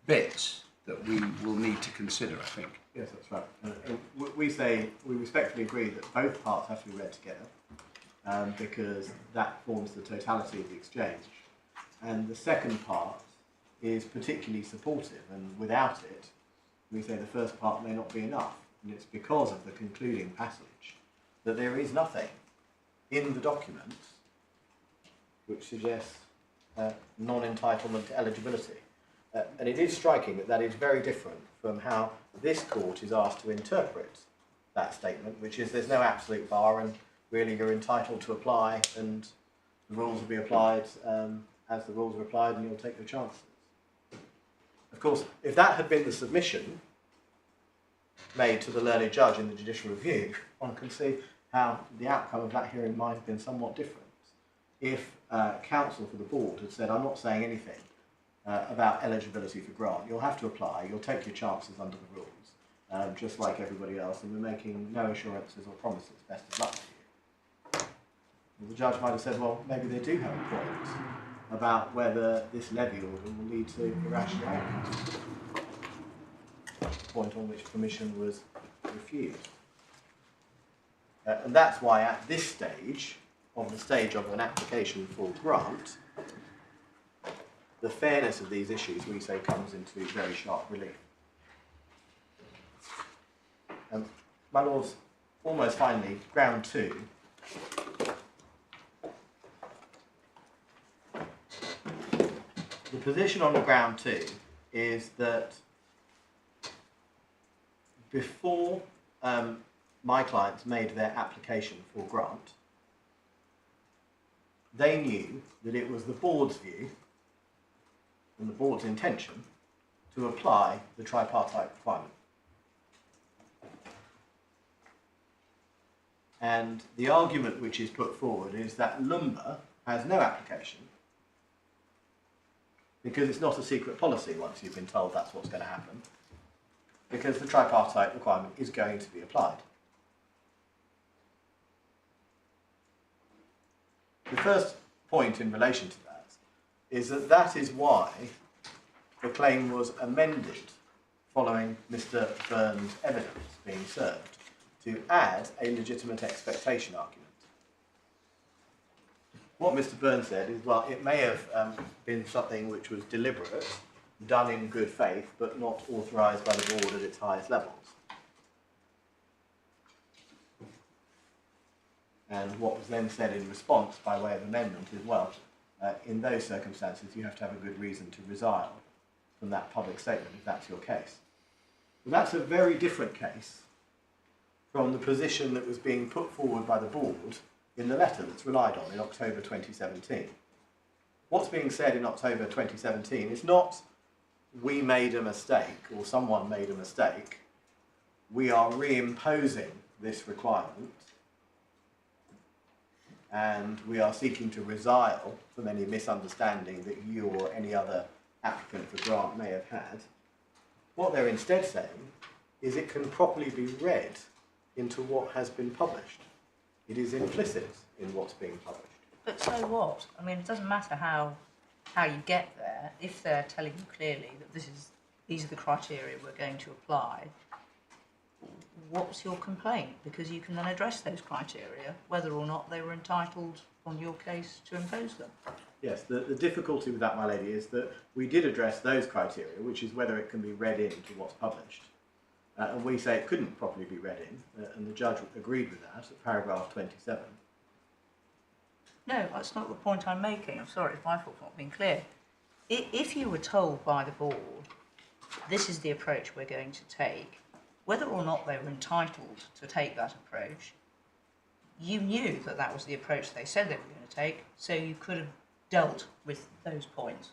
bits that we will need to consider, I think. Yes, that's right. We respectfully agree that both parts have to be read together, because that forms the totality of the exchange. And the second part is particularly supportive, and without it, we say the first part may not be enough. And it's because of the concluding passage that there is nothing in the document which suggests non-entitlement to eligibility. And it is striking that that is very different from how this court is asked to interpret that statement, which is there's no absolute bar and really you're entitled to apply and the rules will be applied as the rules are applied and you'll take your chances. Of course, if that had been the submission made to the learned judge in the judicial review, one can see how the outcome of that hearing might have been somewhat different. If counsel for the board had said, I'm not saying anything about eligibility for grant, you'll have to apply, you'll take your chances under the rules, just like everybody else, and we're making no assurances or promises, best of luck to you. And the judge might have said, well, maybe they do have a point about whether this levy order will lead to irrational outcomes. The point on which permission was refused. And that's why at this stage, on the stage of an application for grant, the fairness of these issues, we say, comes into very sharp relief. My lords, almost finally, ground 2. The position on the ground 2 is that before my clients made their application for grant, they knew that it was the board's view and the board's intention to apply the tripartite requirement. And the argument which is put forward is that lumber has no application because it's not a secret policy once you've been told that's what's going to happen, because the tripartite requirement is going to be applied. The first point in relation to that is that that is why the claim was amended following Mr. Burns' evidence being served to add a legitimate expectation argument. What Mr. Burns said is, well, it may have been something which was deliberate, done in good faith, but not authorised by the board at its highest levels. And what was then said in response by way of amendment is, well, in those circumstances you have to have a good reason to resile from that public statement if that's your case. But that's a very different case from the position that was being put forward by the board in the letter that's relied on in October 2017. What's being said in October 2017 is not we made a mistake or someone made a mistake. We are reimposing this requirement and we are seeking to resile from any misunderstanding that you or any other applicant for grant may have had. What they're instead saying is it can properly be read into what has been published. It is implicit in what's being published. But so what? I mean, it doesn't matter how you get there. If they're telling you clearly that these are the criteria we're going to apply, what's your complaint? Because you can then address those criteria, whether or not they were entitled on your case to impose them. Yes, the difficulty with that, my lady, is that we did address those criteria, which is whether it can be read into what's published. And we say it couldn't properly be read in, and the judge agreed with that at paragraph 27. No, that's not the point I'm making. I'm sorry if my fault's not being clear. If you were told by the board, this is the approach we're going to take, whether or not they were entitled to take that approach, you knew that that was the approach they said they were going to take, so you could have dealt with those points.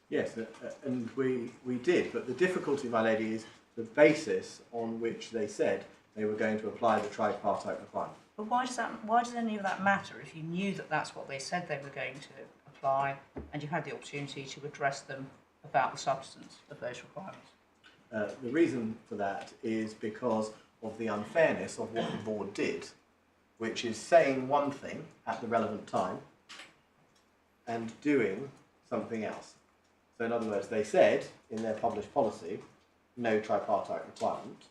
Yes, and we did, but the difficulty, my lady, is the basis on which they said they were going to apply the tripartite requirement. But why does any of that matter if you knew that that's what they said they were going to apply and you had the opportunity to address them about the substance of those requirements? The reason for that is because of the unfairness of what the board did, which is saying one thing at the relevant time and doing something else. So in other words, they said in their published policy, no tripartite requirement,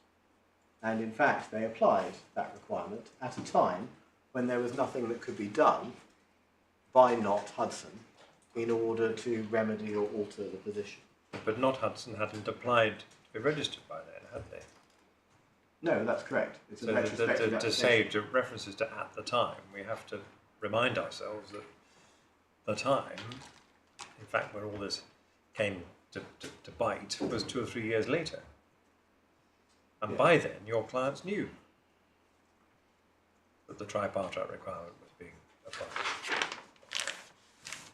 and in fact they applied that requirement at a time when there was nothing that could be done by Not Hudson in order to remedy or alter the position. But Not Hudson hadn't applied to be registered by then, had they? No, that's correct. It's a So retrospective to say to references to at the time, we have to remind ourselves that the time, in fact, where all this came to bite, was 2 or 3 years later. And Yeah. by then, your clients knew that the tripartite requirement was being applied.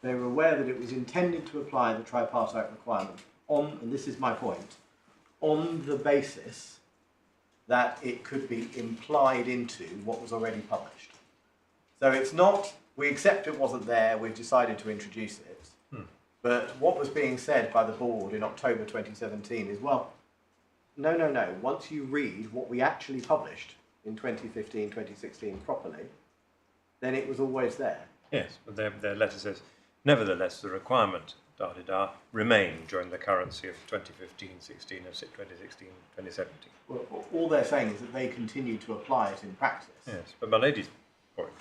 They were aware that it was intended to apply the tripartite requirement on, and this is my point, on the basis that it could be implied into what was already published. So it's not, we accept it wasn't there, we've decided to introduce it. But what was being said by the board in October 2017 is, well, no. Once you read what we actually published in 2015, 2016 properly, then it was always there. Yes, but their letter says, nevertheless, the requirement, remained during the currency of 2015, 16, and 2016, 2017. Well, all they're saying is that they continue to apply it in practice. Yes, but my lady's point,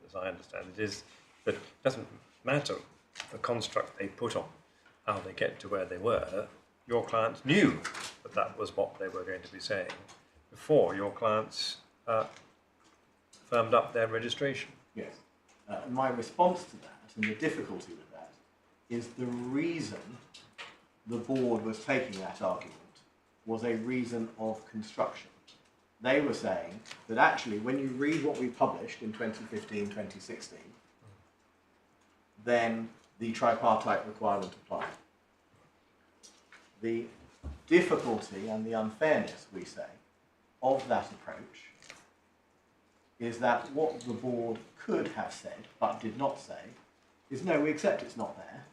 as I understand it, is that it doesn't matter the construct they put on how they get to where they were. Your clients knew that that was what they were going to be saying before your clients firmed up their registration. Yes. And my response to that, and the difficulty with that, is the reason the board was taking that argument was a reason of construction. They were saying that actually when you read what we published in 2015, 2016, then the tripartite requirement applied. The difficulty and the unfairness, we say, of that approach is that what the board could have said, but did not say, is no, we accept it's not there,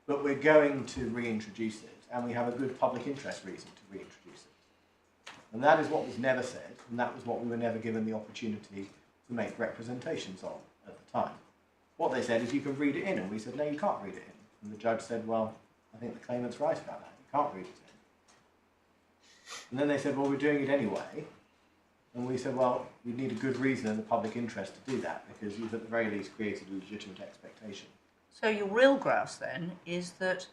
but we're going to reintroduce it, and we have a good public interest reason to reintroduce it. And that is what was never said, and that was what we were never given the opportunity to make representations on at the time. What they said is you can read it in, and we said, no, you can't read it in. And the judge said, well, I think the claimant's right about that, you can't read it in. And then they said, well, we're doing it anyway. And we said, well, we need a good reason in the public interest to do that, because you've at the very least created a legitimate expectation. So your real grouse then is that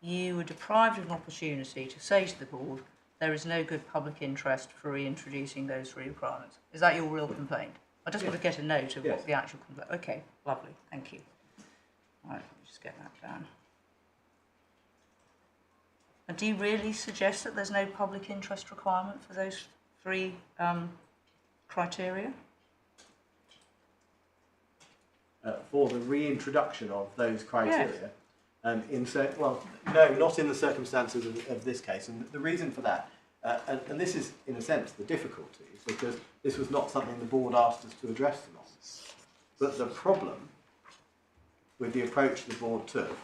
you were deprived of an opportunity to say to the board, there is no good public interest for reintroducing those three requirements. Is that your real complaint? I just want to get a note of what the actual complaint. Okay, lovely, thank you. Right, let me just get that down. And do you really suggest that there's no public interest requirement for those three criteria? For the reintroduction of those criteria, well, no, not in the circumstances of this case. And the reason for that, and this is, in a sense, the difficulty, because this was not something the board asked us to address them on. But the problem with the approach the board took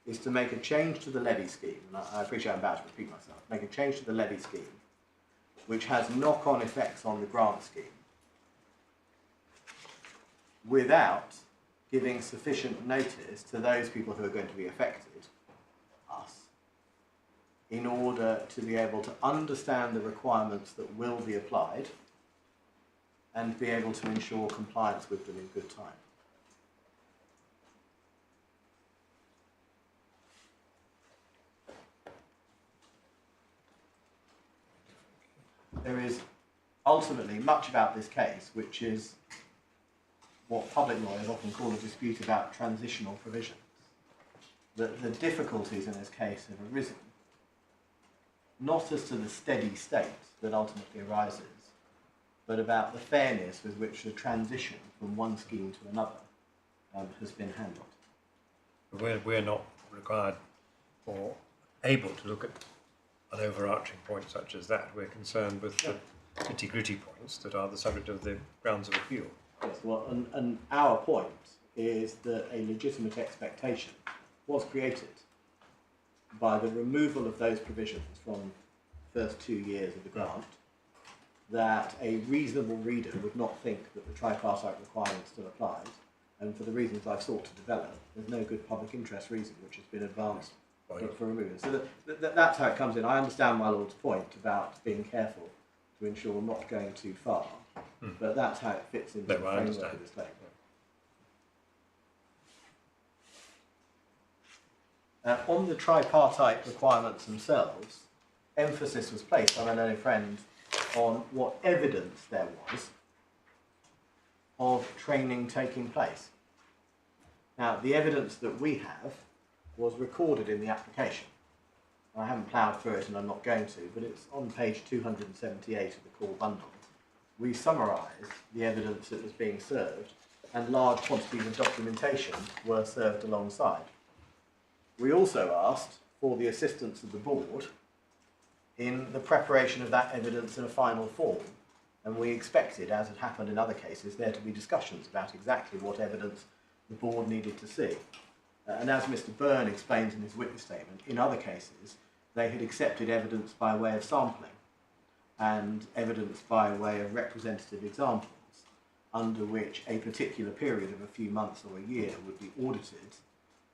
is to make a change to the levy scheme, and I appreciate I'm about to repeat myself, make a change to the levy scheme, which has knock-on effects on the grant scheme, without giving sufficient notice to those people who are going to be affected, us, in order to be able to understand the requirements that will be applied and be able to ensure compliance with them in good time. There is ultimately much about this case which is what public lawyers often call a dispute about transitional provisions. The difficulties in this case have arisen not as to the steady state that ultimately arises, but about the fairness with which the transition from one scheme to another has been handled. We're not required or able to look at an overarching point such as that. We're concerned with the nitty-gritty points that are the subject of the grounds of appeal. Yes, well, and our point is that a legitimate expectation was created by the removal of those provisions from the first 2 years of the grant, that a reasonable reader would not think that the tripartite requirement still applies, and for the reasons I've sought to develop, there's no good public interest reason which has been advanced for removing. So that's how it comes in. I understand my Lord's point about being careful to ensure not going too far, but that's how it fits into the framework of this claim. On the tripartite requirements themselves, emphasis was placed by my learned friend on what evidence there was of training taking place. Now, the evidence that we have was recorded in the application. I haven't ploughed through it and I'm not going to, but it's on page 278 of the core bundle. We summarise the evidence that was being served, and large quantities of documentation were served alongside. We also asked for the assistance of the board in the preparation of that evidence in a final form, and we expected, as had happened in other cases, there to be discussions about exactly what evidence the board needed to see. And as Mr. Byrne explains in his witness statement, in other cases they had accepted evidence by way of sampling and evidence by way of representative examples, under which a particular period of a few months or a year would be audited,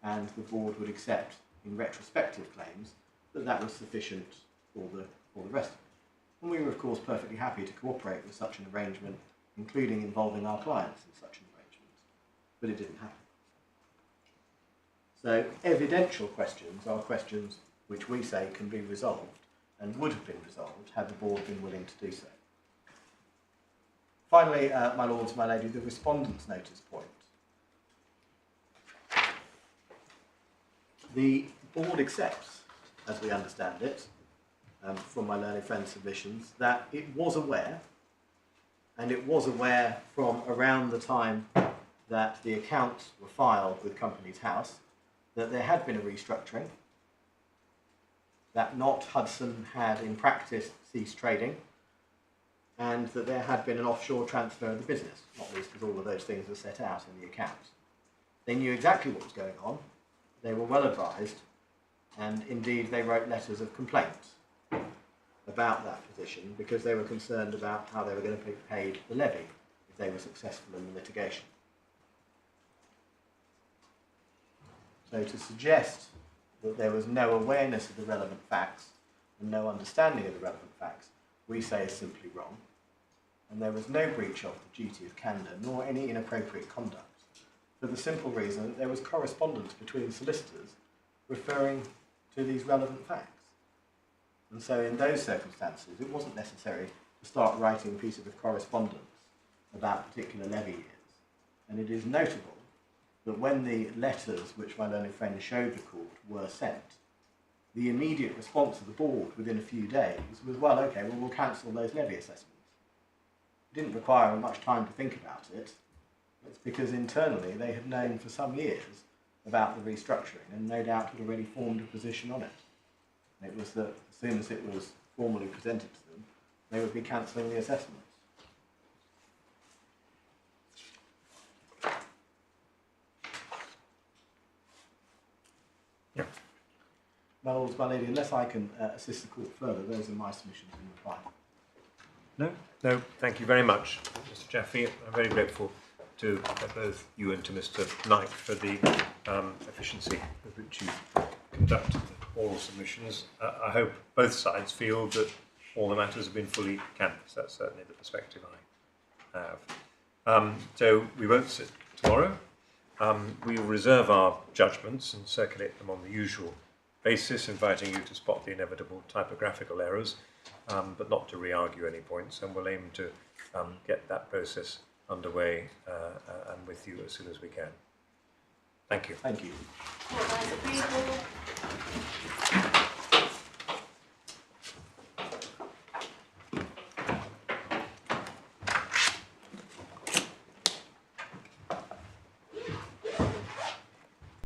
and the board would accept in retrospective claims that that was sufficient for the rest of it. And we were of course perfectly happy to cooperate with such an arrangement, including involving our clients in such an arrangement, but it didn't happen. So evidential questions are questions which we say can be resolved and would have been resolved had the board been willing to do so. Finally, my lords, my lady, the respondent's notice point. The board accepts, as we understand it, from my learned friend's submissions, that it was aware, and it was aware from around the time that the accounts were filed with Companies House, that there had been a restructuring, that not Hudson had in practice ceased trading, and that there had been an offshore transfer of the business, not least because all of those things are set out in the accounts. They knew exactly what was going on, they were well advised, and indeed they wrote letters of complaint about that position because they were concerned about how they were going to be paid the levy if they were successful in the litigation. So to suggest that there was no awareness of the relevant facts and no understanding of the relevant facts, we say is simply wrong. And there was no breach of the duty of candour, nor any inappropriate conduct, for the simple reason that there was correspondence between solicitors referring to these relevant facts. And so in those circumstances, it wasn't necessary to start writing pieces of correspondence about particular levy years. And it is notable that when the letters which my learned friend showed the court were sent, the immediate response of the board within a few days was, well, okay, well, we'll cancel those levy assessments. It didn't require much time to think about it. It's because internally they had known for some years about the restructuring and no doubt had already formed a position on it. And it was that as soon as it was formally presented to them, they would be cancelling the assessments. Yeah. Well, my lady, unless I can assist the court further, those are my submissions in reply. No, thank you very much, Mr. Jaffe. I'm very grateful to both you and to Mr. Knight for the efficiency with which you conducted the oral submissions. I hope both sides feel that all the matters have been fully canvassed. That's certainly the perspective I have. So we won't sit tomorrow. We will reserve our judgments and circulate them on the usual basis, inviting you to spot the inevitable typographical errors, but not to re-argue any points, and we'll aim to get that process underway and with you as soon as we can. Thank you. Thank you.